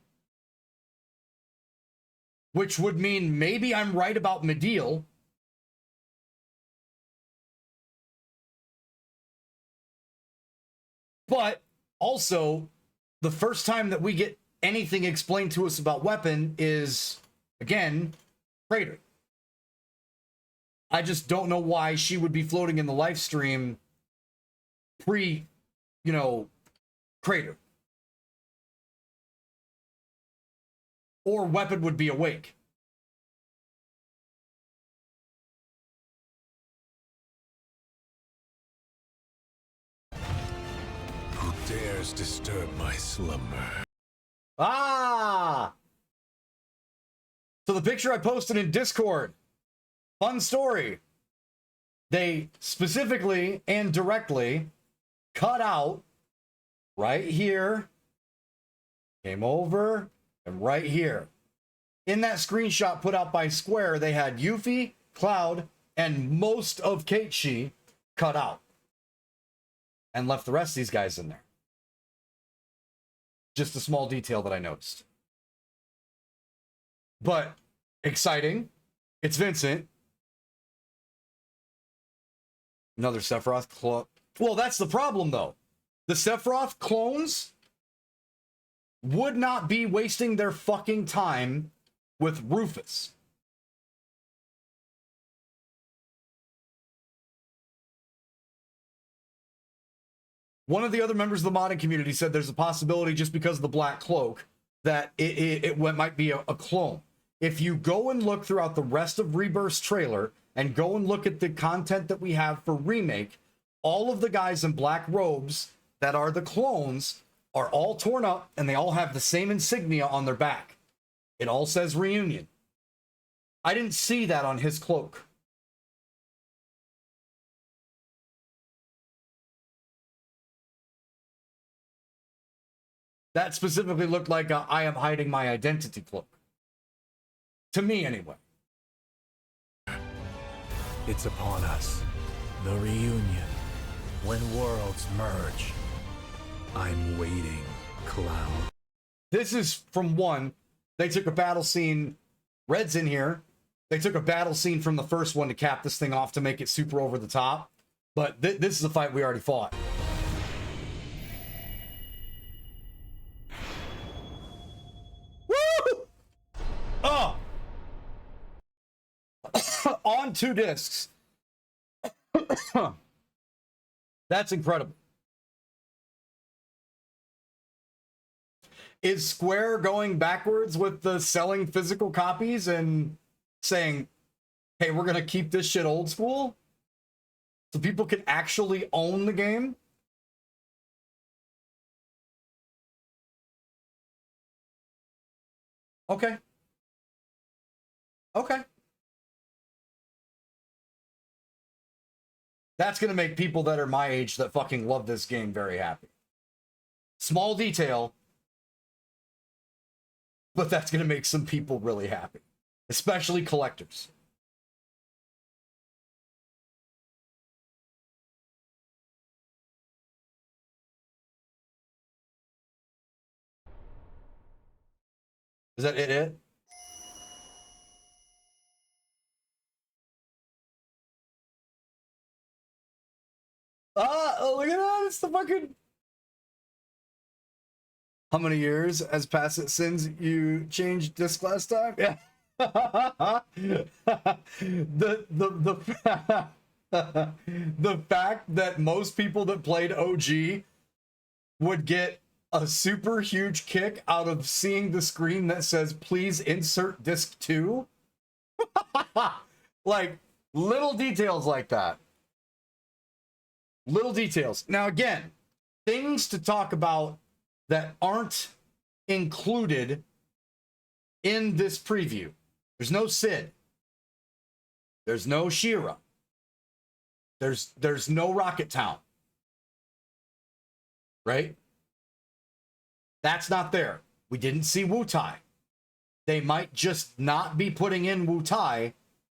which would mean maybe I'm right about Mediel. But also, the first time that we get anything explained to us about Weapon is, again, Crater. I just don't know why she would be floating in the live stream pre, Crater. Or Weapon would be awake. Who dares disturb my slumber? Ah! So the picture I posted in Discord, fun story. They specifically and directly cut out right here, came over, and right here. In that screenshot put out by Square, they had Yuffie, Cloud, and most of Keiichi cut out. And left the rest of these guys in there. Just a small detail that I noticed. But exciting. It's Vincent. Another Sephiroth clone. Well, that's the problem, though. The Sephiroth clones would not be wasting their fucking time with Rufus. One of the other members of the modding community said there's a possibility, just because of the black cloak, that it might be a clone. If you go and look throughout the rest of Rebirth's trailer and go and look at the content that we have for Remake, all of the guys in black robes that are the clones are all torn up and they all have the same insignia on their back. It all says Reunion. I didn't see that on his cloak. That specifically looked like a I am hiding my identity cloak. To me, anyway. It's upon us. The reunion. When worlds merge. I'm waiting, Cloud. This is from one. They took a battle scene. Red's in here. They took a battle scene from the first one to cap this thing off to make it super over the top. But this is a fight we already fought. Woo! Oh! On 2 discs. That's incredible. Is Square going backwards with the selling physical copies and saying, hey, we're going to keep this shit old school so people can actually own the game? Okay. Okay. That's going to make people that are my age that fucking love this game very happy. Small detail, but that's going to make some people really happy, especially collectors. Is that it? Oh, look at that. It's the fucking... How many years has passed since you changed disc last time? Yeah. The fact that most people that played OG would get a super huge kick out of seeing the screen that says, please insert disc 2. Like, little details like that. Little details. Now, again, things to talk about that aren't included in this preview. There's no Sid. There's no Shira. There's no Rocket Town. Right? That's not there. We didn't see Wu Tai. They might just not be putting in Wu Tai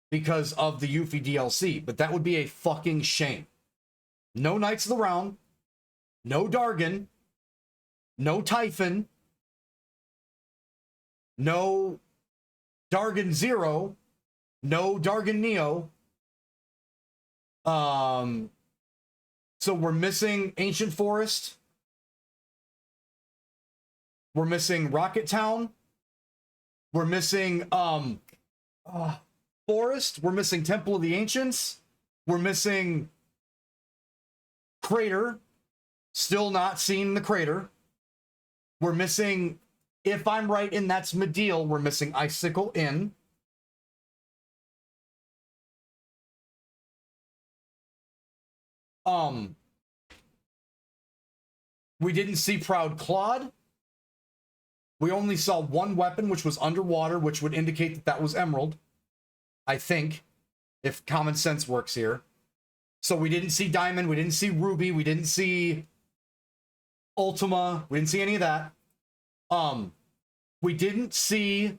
because of the Yuffie DLC, but that would be a fucking shame. No Knights of the Round, no Dargan, no Typhon, no Dargan Zero, no Dargan Neo. So we're missing Ancient Forest. We're missing Rocket Town. We're missing Forest. We're missing Temple of the Ancients. We're missing Crater. Still not seeing the Crater. We're missing, if I'm right, and that's Mediel, we're missing Icicle Inn. We didn't see Proud Claude. We only saw one weapon, which was underwater, which would indicate that that was Emerald. I think, if common sense works here. So we didn't see Diamond, we didn't see Ruby, we didn't see Ultima, we didn't see any of that. We didn't see,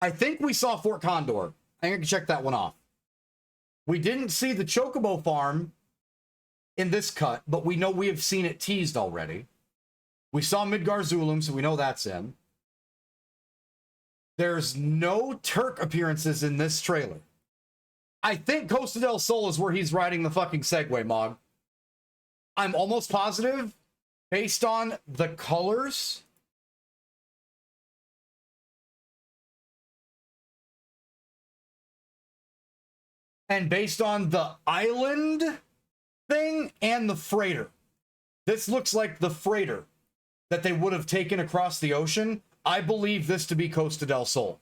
I think we saw Fort Condor. I think I can check that one off. We didn't see the Chocobo farm in this cut, but we know we have seen it teased already. We saw Midgar Zulum, so we know that's in. There's no Turk appearances in this trailer. I think Costa del Sol is where he's riding the fucking Segway, Mog. I'm almost positive, based on the colors. And based on the island thing and the freighter. This looks like the freighter that they would have taken across the ocean. I believe this to be Costa del Sol.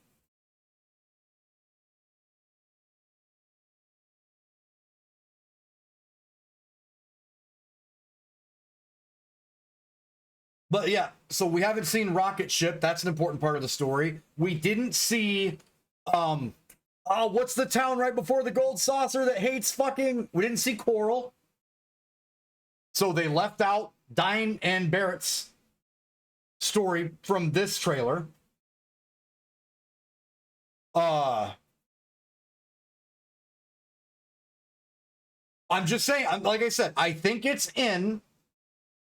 But yeah, so we haven't seen Rocket Ship. That's an important part of the story. We didn't see, what's the town right before the Gold Saucer that hates fucking... We didn't see Coral. So they left out Dine and Barrett's story from this trailer. I'm just saying, like I said, I think it's in.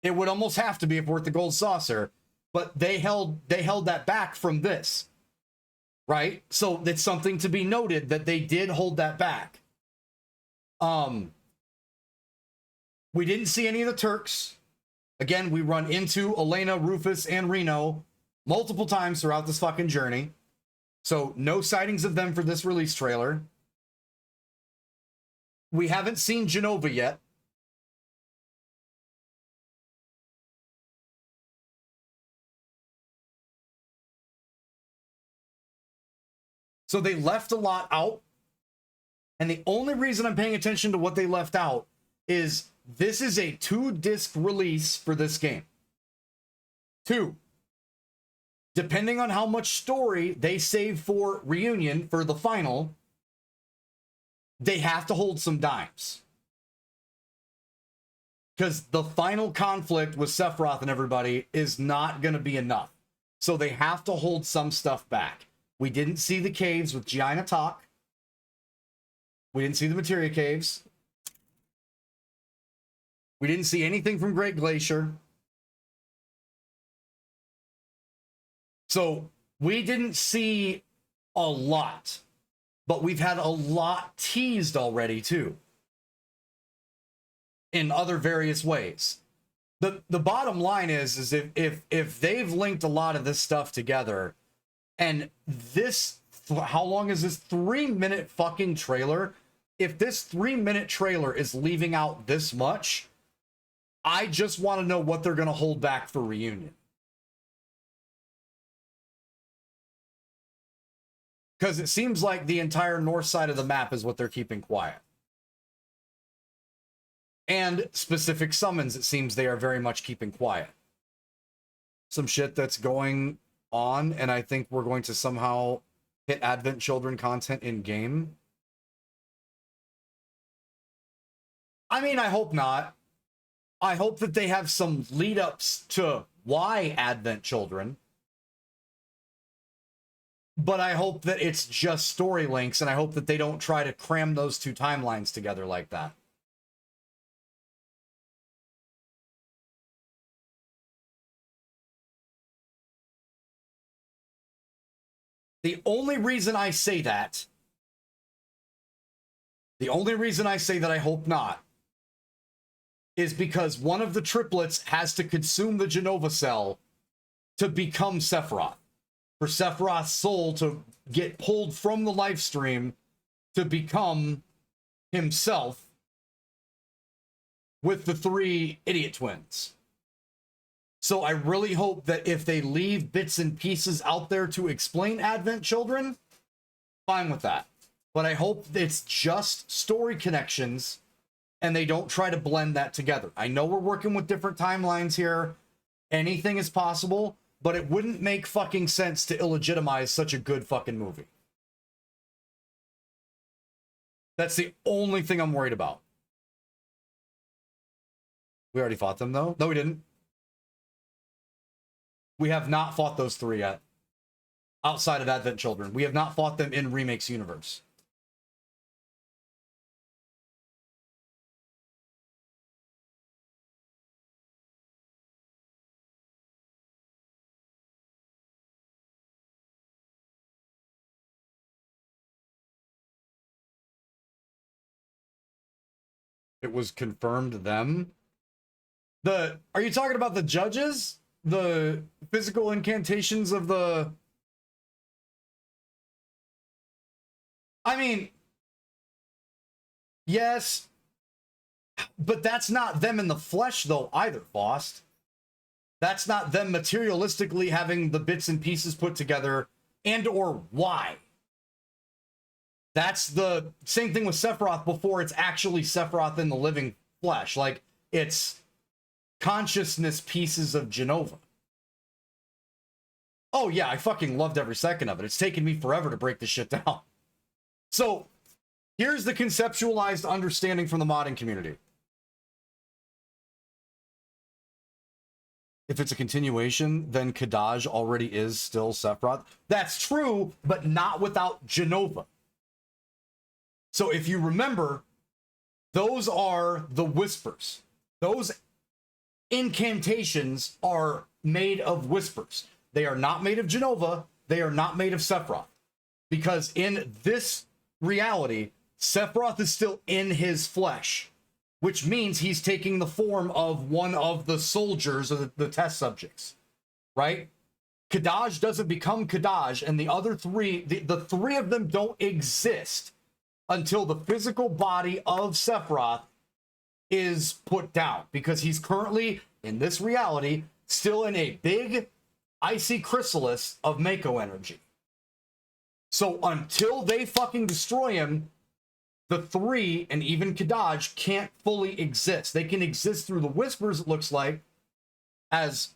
It would almost have to be if we're at the Gold Saucer, but they held that back from this, right? So it's something to be noted that they did hold that back. We didn't see any of the Turks. Again, we run into Elena, Rufus, and Reno multiple times throughout this fucking journey. So no sightings of them for this release trailer. We haven't seen Genova yet. So they left a lot out. And the only reason I'm paying attention to what they left out is this is a 2-disc release for this game. 2. Depending on how much story they save for Reunion for the final, they have to hold some dimes. Because the final conflict with Sephiroth and everybody is not going to be enough. So they have to hold some stuff back. We didn't see the caves with Gianna Talk. We didn't see the Materia Caves. We didn't see anything from Great Glacier. So we didn't see a lot, but we've had a lot teased already too, in other various ways. The bottom line is if they've linked a lot of this stuff together, and this, how long is this 3-minute fucking trailer? If this 3-minute trailer is leaving out this much, I just want to know what they're going to hold back for Reunion. Because it seems like the entire north side of the map is what they're keeping quiet. And specific summons, it seems they are very much keeping quiet. Some shit that's going on, and I think we're going to somehow hit Advent Children content in game. I mean, I hope not. I hope that they have some lead-ups to why Advent Children. But I hope that it's just story links, and I hope that they don't try to cram those two timelines together like that. The only reason I say that, I hope not, is because one of the triplets has to consume the Genova cell to become Sephiroth. For Sephiroth's soul to get pulled from the life stream to become himself with the 3 idiot twins. So I really hope that if they leave bits and pieces out there to explain Advent Children, fine with that. But I hope it's just story connections and they don't try to blend that together. I know we're working with different timelines here. Anything is possible, but it wouldn't make fucking sense to illegitimize such a good fucking movie. That's the only thing I'm worried about. We already fought them, though? No, we didn't. We have not fought those 3 yet. Outside of Advent Children. We have not fought them in Remake's universe. It was confirmed them. Are you talking about the judges? The physical incantations of the... I mean, yes, but that's not them in the flesh, though, either, Faust. That's not them materialistically having the bits and pieces put together, and or why. That's the same thing with Sephiroth before it's actually Sephiroth in the living flesh. Like, it's consciousness pieces of Genova. Oh yeah, I fucking loved every second of it. It's taken me forever to break this shit down. So, here's the conceptualized understanding from the modding community. If it's a continuation, then Kadaj already is still Sephiroth. That's true, but not without Genova. So if you remember, those are the whispers. Those incantations are made of whispers. They are not made of Genova. They are not made of Sephiroth. Because in this reality, Sephiroth is still in his flesh, which means he's taking the form of one of the soldiers or the test subjects, right? Kadaj doesn't become Kadaj, and the other 3, the 3 of them don't exist until the physical body of Sephiroth is put down, because he's currently, in this reality, still in a big, icy chrysalis of Mako energy. So until they fucking destroy him, the 3, and even Kadaj, can't fully exist. They can exist through the whispers, it looks like, as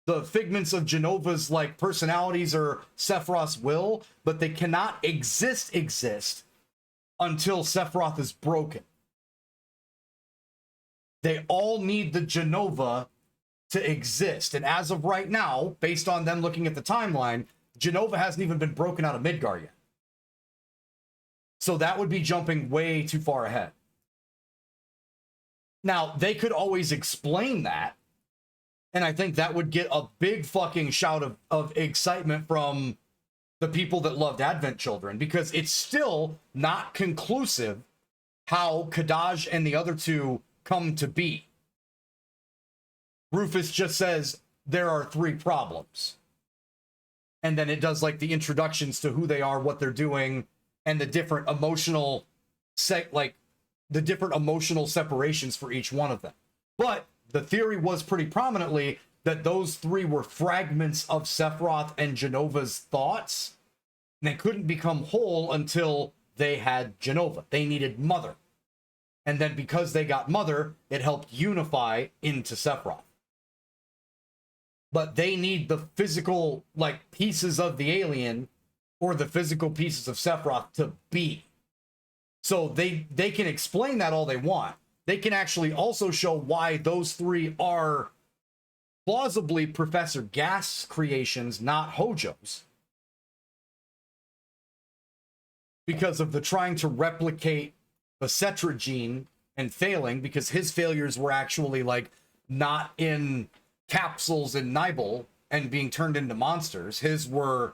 the figments of Genova's, like, personalities or Sephiroth's will, but they cannot exist until Sephiroth is broken. They all need the Genova to exist. And as of right now, based on them looking at the timeline, Genova hasn't even been broken out of Midgar yet. So that would be jumping way too far ahead. Now, they could always explain that, and I think that would get a big fucking shout of excitement from the people that loved Advent Children, because it's still not conclusive how Kadaj and the other 2 come to be. Rufus just says there are 3 problems. And then it does like the introductions to who they are, what they're doing, and the different emotional the different emotional separations for each one of them. But the theory was pretty prominently that those 3 were fragments of Sephiroth and Genova's thoughts, and they couldn't become whole until they had Genova. They needed Mother. And then because they got Mother, it helped unify into Sephiroth. But they need the physical, like, pieces of the alien or the physical pieces of Sephiroth to be. So they can explain that all they want. They can actually also show why those 3 are plausibly Professor Gast's creations, not Hojo's. Because of the trying to replicate the Cetra gene and failing, because his failures were actually, like, not in capsules in Nibel and being turned into monsters. His were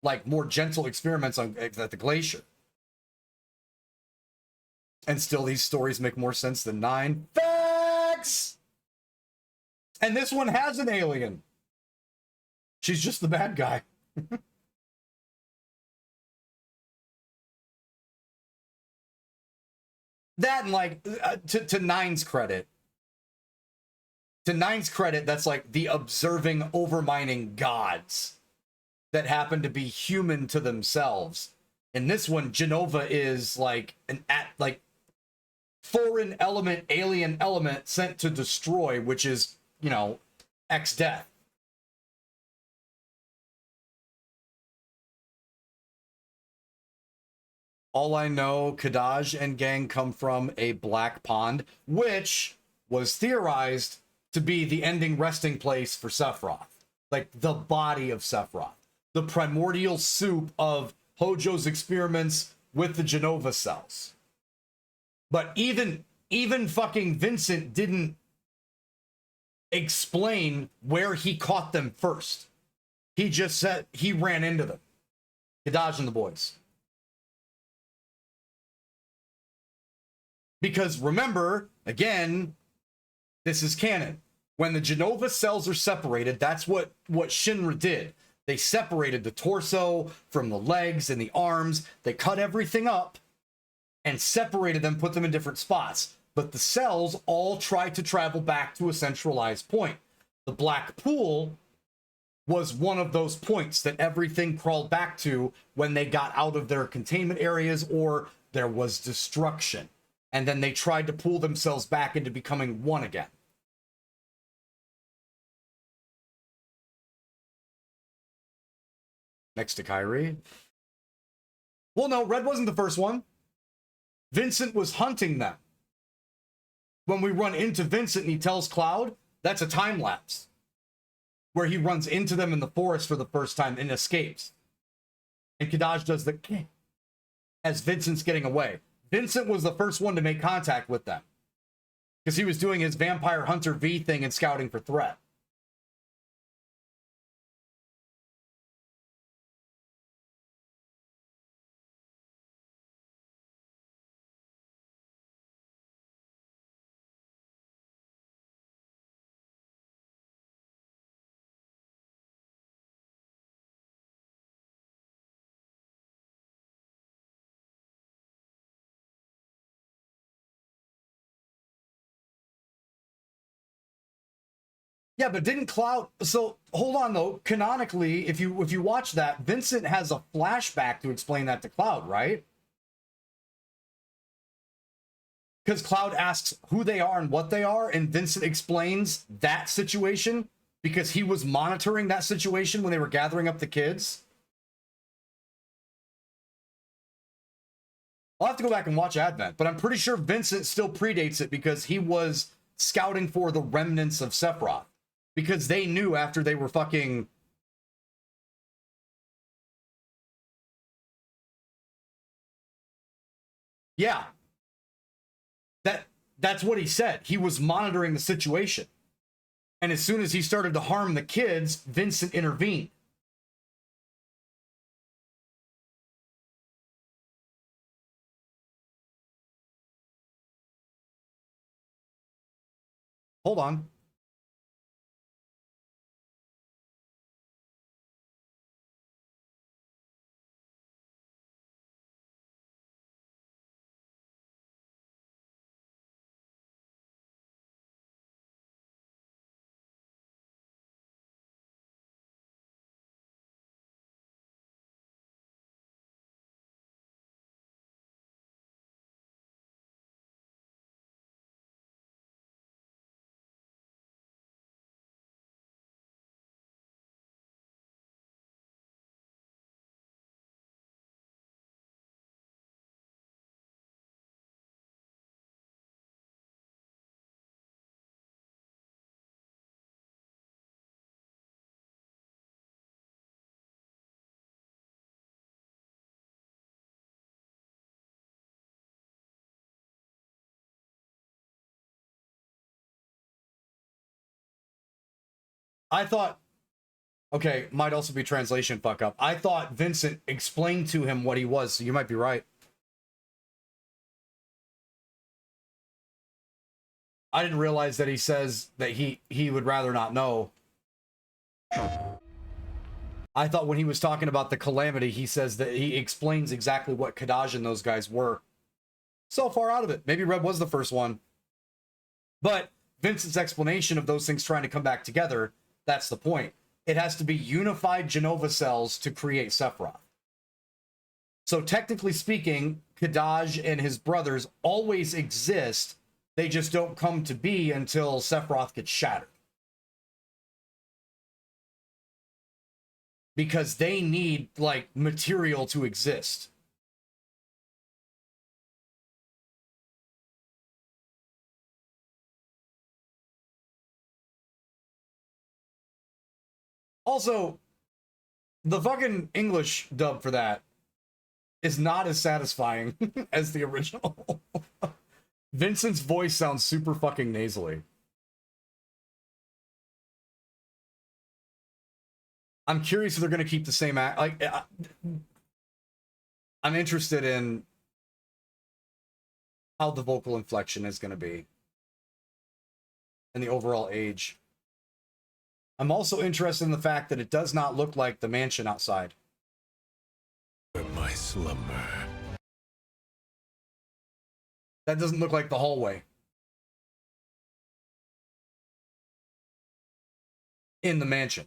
like more gentle experiments on at the glacier. And still, these stories make more sense than 9. Facts! And this one has an alien. She's just the bad guy. That and like, to 9's credit. To 9's credit, that's like the observing, overmining gods that happen to be human to themselves. In this one, Genova is like like foreign element, alien element sent to destroy, which is, you know, X-Death. All I know, Kadaj and gang come from a black pond, which was theorized to be the ending resting place for Sephiroth. Like the body of Sephiroth. The primordial soup of Hojo's experiments with the Genova cells. But even fucking Vincent didn't explain where he caught them first. He just said he ran into them. Kadaj and the boys. Because remember, again, this is canon. When the Genova cells are separated, that's what Shinra did. They separated the torso from the legs and the arms. They cut everything up and separated them, put them in different spots. But the cells all tried to travel back to a centralized point. The black pool was one of those points that everything crawled back to when they got out of their containment areas or there was destruction. And then they tried to pull themselves back into becoming one again. Next to Kyrie. Well, no, Red wasn't the first one. Vincent was hunting them. When we run into Vincent and he tells Cloud, that's a time lapse. Where he runs into them in the forest for the first time and escapes. And Kadaj does the as Vincent's getting away. Vincent was the first one to make contact with them. Because he was doing his Vampire Hunter V thing and scouting for threat. Yeah, but didn't Cloud... So, hold on, though. Canonically, if you watch that, Vincent has a flashback to explain that to Cloud, right? Because Cloud asks who they are and what they are, and Vincent explains that situation because he was monitoring that situation when they were gathering up the kids. I'll have to go back and watch Advent, but I'm pretty sure Vincent still predates it because he was scouting for the remnants of Sephiroth. Because they knew after they were fucking... Yeah. That's what he said. He was monitoring the situation. And as soon as he started to harm the kids, Vincent intervened. Hold on. I thought... Okay, might also be translation fuck up. I thought Vincent explained to him what he was, so you might be right. I didn't realize that he says that he would rather not know. I thought when he was talking about the calamity, he says that he explains exactly what Kadaj and those guys were. So far out of it. Maybe Red was the first one. But Vincent's explanation of those things trying to come back together, that's the point. It has to be unified Genova cells to create Sephiroth. So technically speaking, Kadaj and his brothers always exist. They just don't come to be until Sephiroth gets shattered. Because they need, like, material to exist. Also, the fucking English dub for that is not as satisfying as the original. Vincent's voice sounds super fucking nasally. I'm curious if they're going to keep the same act. Like, I'm interested in how the vocal inflection is going to be and the overall age. I'm also interested in the fact that it does not look like the mansion outside. My slumber. That doesn't look like the hallway in the mansion.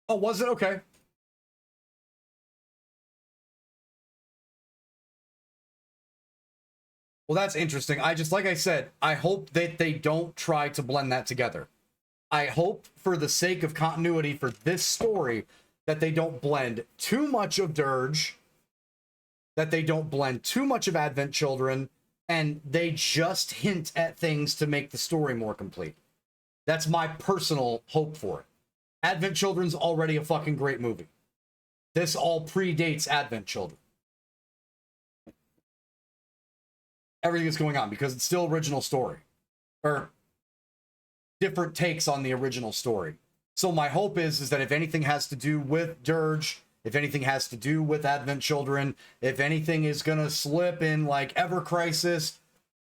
Oh, was it? Okay. Well, that's interesting. Like I said, I hope that they don't try to blend that together. I hope for the sake of continuity for this story that they don't blend too much of Dirge, that they don't blend too much of Advent Children, and they just hint at things to make the story more complete. That's my personal hope for it. Advent Children's already a fucking great movie. This all predates Advent Children. Everything that's going on because it's still original story. Or different takes on the original story. So my hope is that if anything has to do with Dirge, if anything has to do with Advent Children, if anything is going to slip in like Ever Crisis,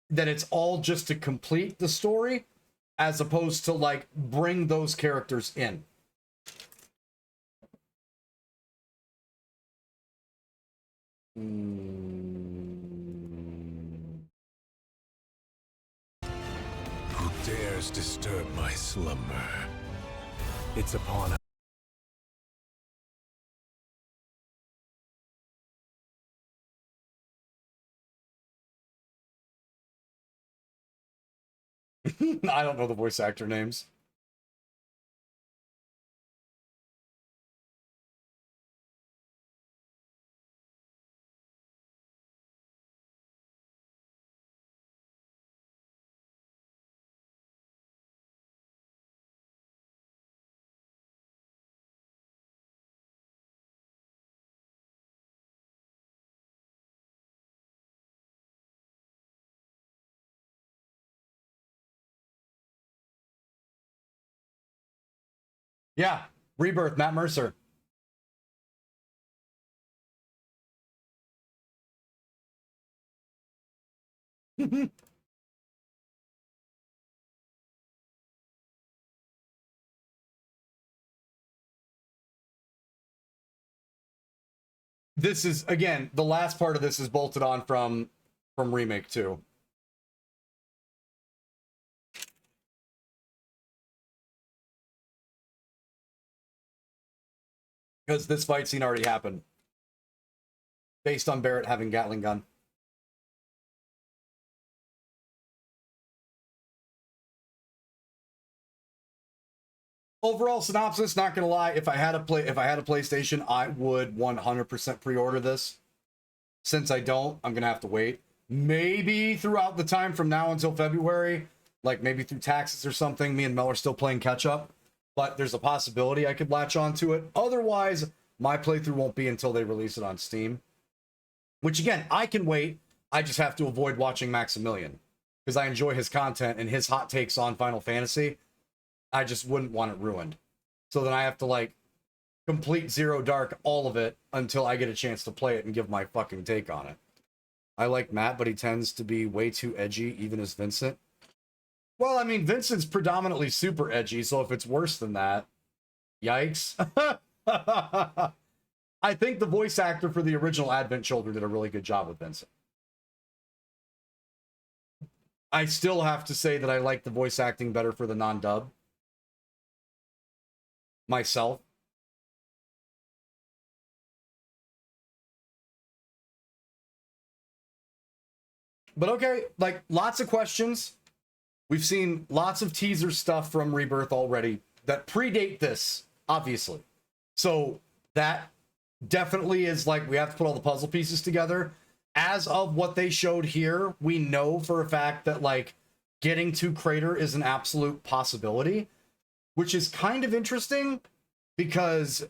that it's all just to complete the story as opposed to like bring those characters in. Who dares disturb my slumber? It's upon I don't know the voice actor names. Yeah, Rebirth, Matt Mercer. This is, again, the last part of this is bolted on from Remake 2. Because this fight scene already happened. Based on Barrett having Gatling gun. Overall synopsis, not gonna lie, if I had a PlayStation, I would 100% pre-order this. Since I don't, I'm gonna have to wait. Maybe throughout the time from now until February, like maybe through taxes or something. Me and Mel are still playing catch up, but there's a possibility I could latch onto it. Otherwise, my playthrough won't be until they release it on Steam, which again, I can wait. I just have to avoid watching Maximilian because I enjoy his content and his hot takes on Final Fantasy. I just wouldn't want it ruined. So then I have to like complete Zero Dark, all of it, until I get a chance to play it and give my fucking take on it. I like Matt, but he tends to be way too edgy, even as Vincent. Well, I mean, Vincent's predominantly super edgy, so if it's worse than that, yikes. I think the voice actor for the original Advent Children did a really good job with Vincent. I still have to say that I like the voice acting better for the non-dub. Myself. But okay, like, lots of questions. We've seen lots of teaser stuff from Rebirth already that predate this, obviously. So that definitely is like, we have to put all the puzzle pieces together. As of what they showed here, we know for a fact that, like, getting to Crater is an absolute possibility, which is kind of interesting because,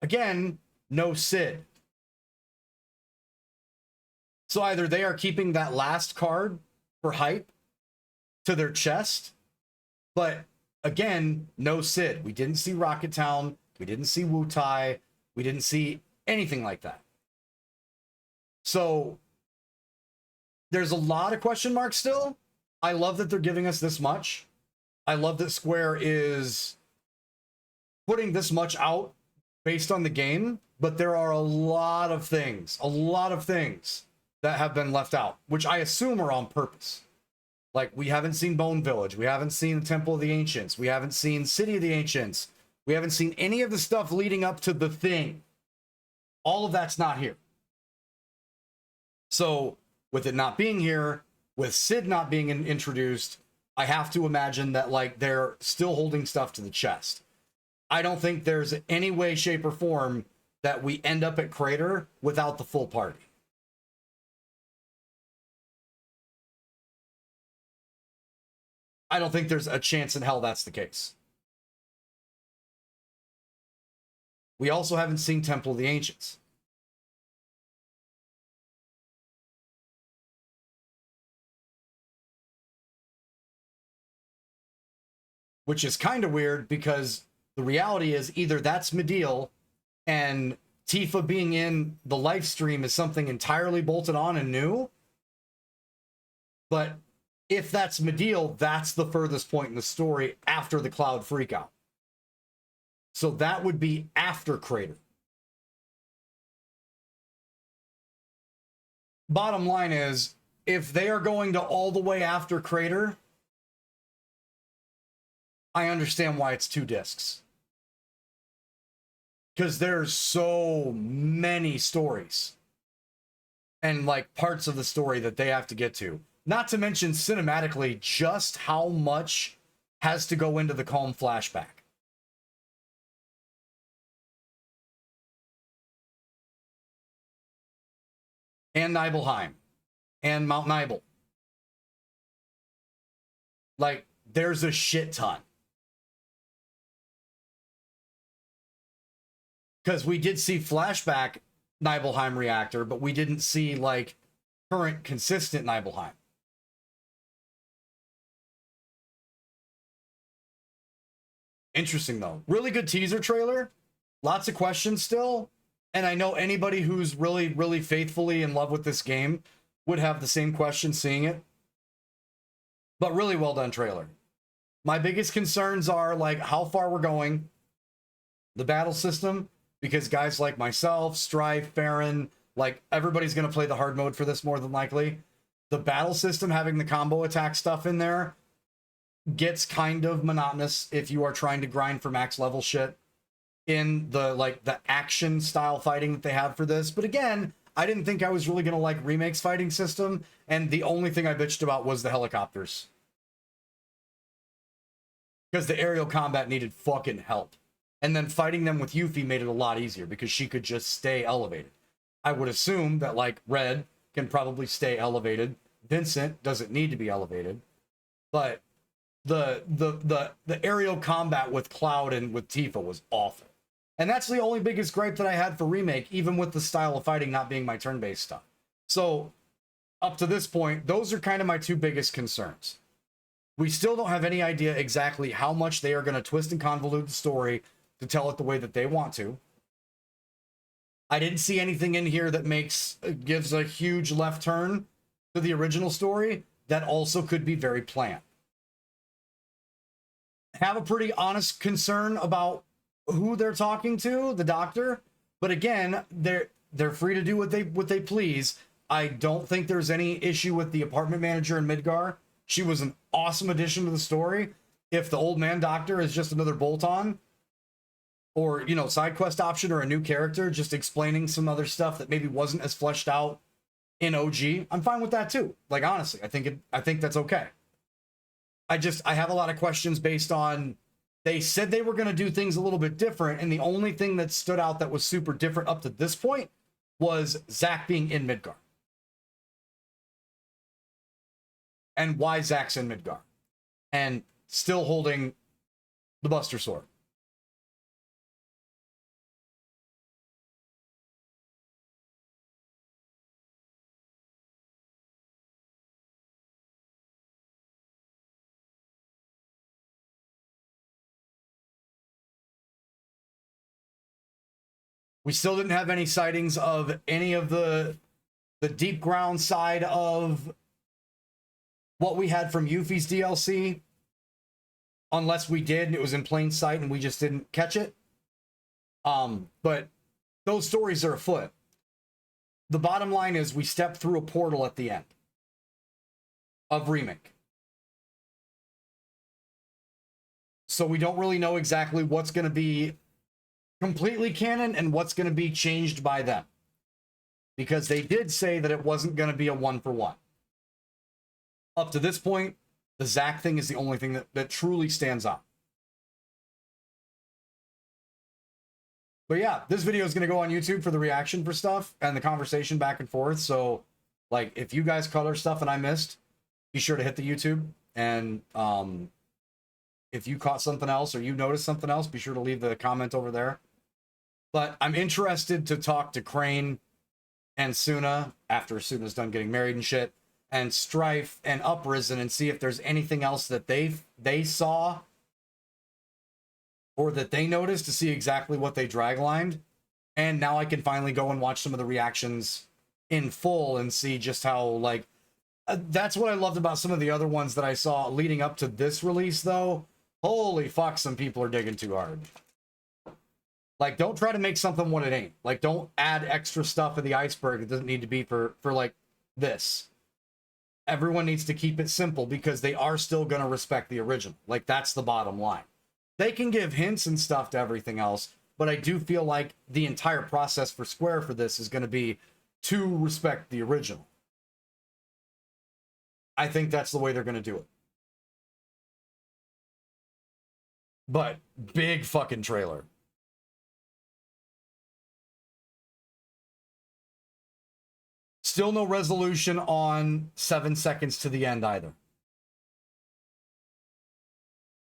again, no Sid. So either they are keeping that last card for hype to their chest, but again, no Sid. We didn't see Rocket Town. We didn't see Wu Tai. We didn't see anything like that. So there's a lot of question marks still. I love that they're giving us this much. I love that Square is putting this much out based on the game, but there are a lot of things that have been left out, which I assume are on purpose. Like, we haven't seen Bone Village. We haven't seen the Temple of the Ancients. We haven't seen City of the Ancients. We haven't seen any of the stuff leading up to the thing. All of that's not here. So, with it not being here, with Sid not being introduced, I have to imagine that, like, they're still holding stuff to the chest. I don't think there's any way, shape, or form that we end up at Crater without the full party. I don't think there's a chance in hell that's the case. We also haven't seen Temple of the Ancients. Which is kind of weird because the reality is either that's Mediel and Tifa being in the live stream is something entirely bolted on and new. But if that's Mediel, that's the furthest point in the story after the Cloud freakout. So that would be after Crater. Bottom line is, if they are going to all the way after Crater, I understand why it's 2 discs. Because there's so many stories. And, like, parts of the story that they have to get to. Not to mention, cinematically, just how much has to go into the Calm flashback. And Nibelheim. And Mount Nibel. Like, there's a shit ton. Because we did see flashback Nibelheim reactor, but we didn't see, like, current consistent Nibelheim. Interesting, though. Really good teaser trailer. Lots of questions still. And I know anybody who's really, really faithfully in love with this game would have the same question seeing it. But really well done trailer. My biggest concerns are, like, how far we're going, the battle system, because guys like myself, Strife, Farron, like, everybody's going to play the hard mode for this more than likely. The battle system, having the combo attack stuff in there, gets kind of monotonous if you are trying to grind for max level shit in the, like, the action style fighting that they have for this. But again, I didn't think I was really going to like Remake's fighting system, and the only thing I bitched about was the helicopters. Because the aerial combat needed fucking help. And then fighting them with Yuffie made it a lot easier because she could just stay elevated. I would assume that, like, Red can probably stay elevated. Vincent doesn't need to be elevated. But the aerial combat with Cloud and with Tifa was awful. And that's the only biggest gripe that I had for Remake, even with the style of fighting not being my turn-based stuff. So, up to this point, those are kind of my two biggest concerns. We still don't have any idea exactly how much they are going to twist and convolute the story to tell it the way that they want to. I didn't see anything in here that gives a huge left turn to the original story that also could be very planned. Have a pretty honest concern about who they're talking to, the doctor, but again, they're free to do what they please. I don't think there's any issue with the apartment manager in Midgar. She was an awesome addition to the story. If the old man doctor is just another bolt-on, or, you know, side quest option or a new character just explaining some other stuff that maybe wasn't as fleshed out in OG, I'm fine with that too. Like, honestly, I think that's okay. I have a lot of questions based on, they said they were going to do things a little bit different, and the only thing that stood out that was super different up to this point was Zack being in Midgar. And why Zack's in Midgar. And still holding the Buster Sword. We still didn't have any sightings of any of the deep ground side of what we had from Yuffie's DLC. Unless we did, and it was in plain sight and we just didn't catch it. But those stories are afoot. The bottom line is we stepped through a portal at the end of Remake. So we don't really know exactly what's going to be completely canon and what's going to be changed by them, because they did say that it wasn't going to be a 1-for-1. Up to this point, the Zack thing is the only thing that truly stands out. But yeah, this video is going to go on YouTube for the reaction for stuff and the conversation back and forth. So, like, if you guys color stuff and I missed, be sure to hit the YouTube. And if you caught something else or you noticed something else, be sure to leave the comment over there. But I'm interested to talk to Crane and Suna after Suna's done getting married and shit, and Strife and Uprisen, and see if there's anything else that they saw or that they noticed, to see exactly what they draglined. And now I can finally go and watch some of the reactions in full and see just how, like, that's what I loved about some of the other ones that I saw leading up to this release, though. Holy fuck, some people are digging too hard. Like, don't try to make something what it ain't. Like, don't add extra stuff in the iceberg. It doesn't need to be for like this. Everyone needs to keep it simple, because they are still going to respect the original. Like, that's the bottom line. They can give hints and stuff to everything else, but I do feel like the entire process for Square for this is going to be to respect the original. I think that's the way they're going to do it. But big fucking trailer. Still no resolution on 7 seconds to the end either.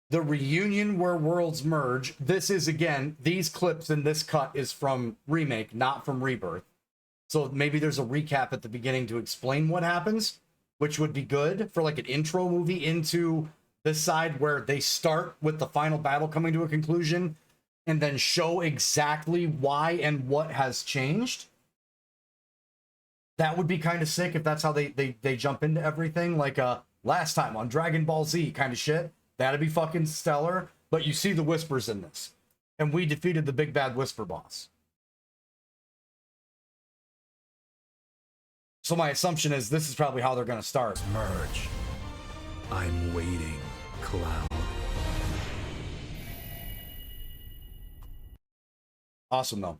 The reunion where worlds merge. This is, again, these clips in this cut is from Remake, not from Rebirth. So maybe there's a recap at the beginning to explain what happens, which would be good for like an intro movie into this side where they start with the final battle coming to a conclusion and then show exactly why and what has changed. That would be kind of sick if that's how they jump into everything, like last time on Dragon Ball Z kind of shit. That'd be fucking stellar. But you see the whispers in this. And we defeated the big bad whisper boss. So my assumption is this is probably how they're going to start. Merge. I'm waiting, Cloud. Awesome, though.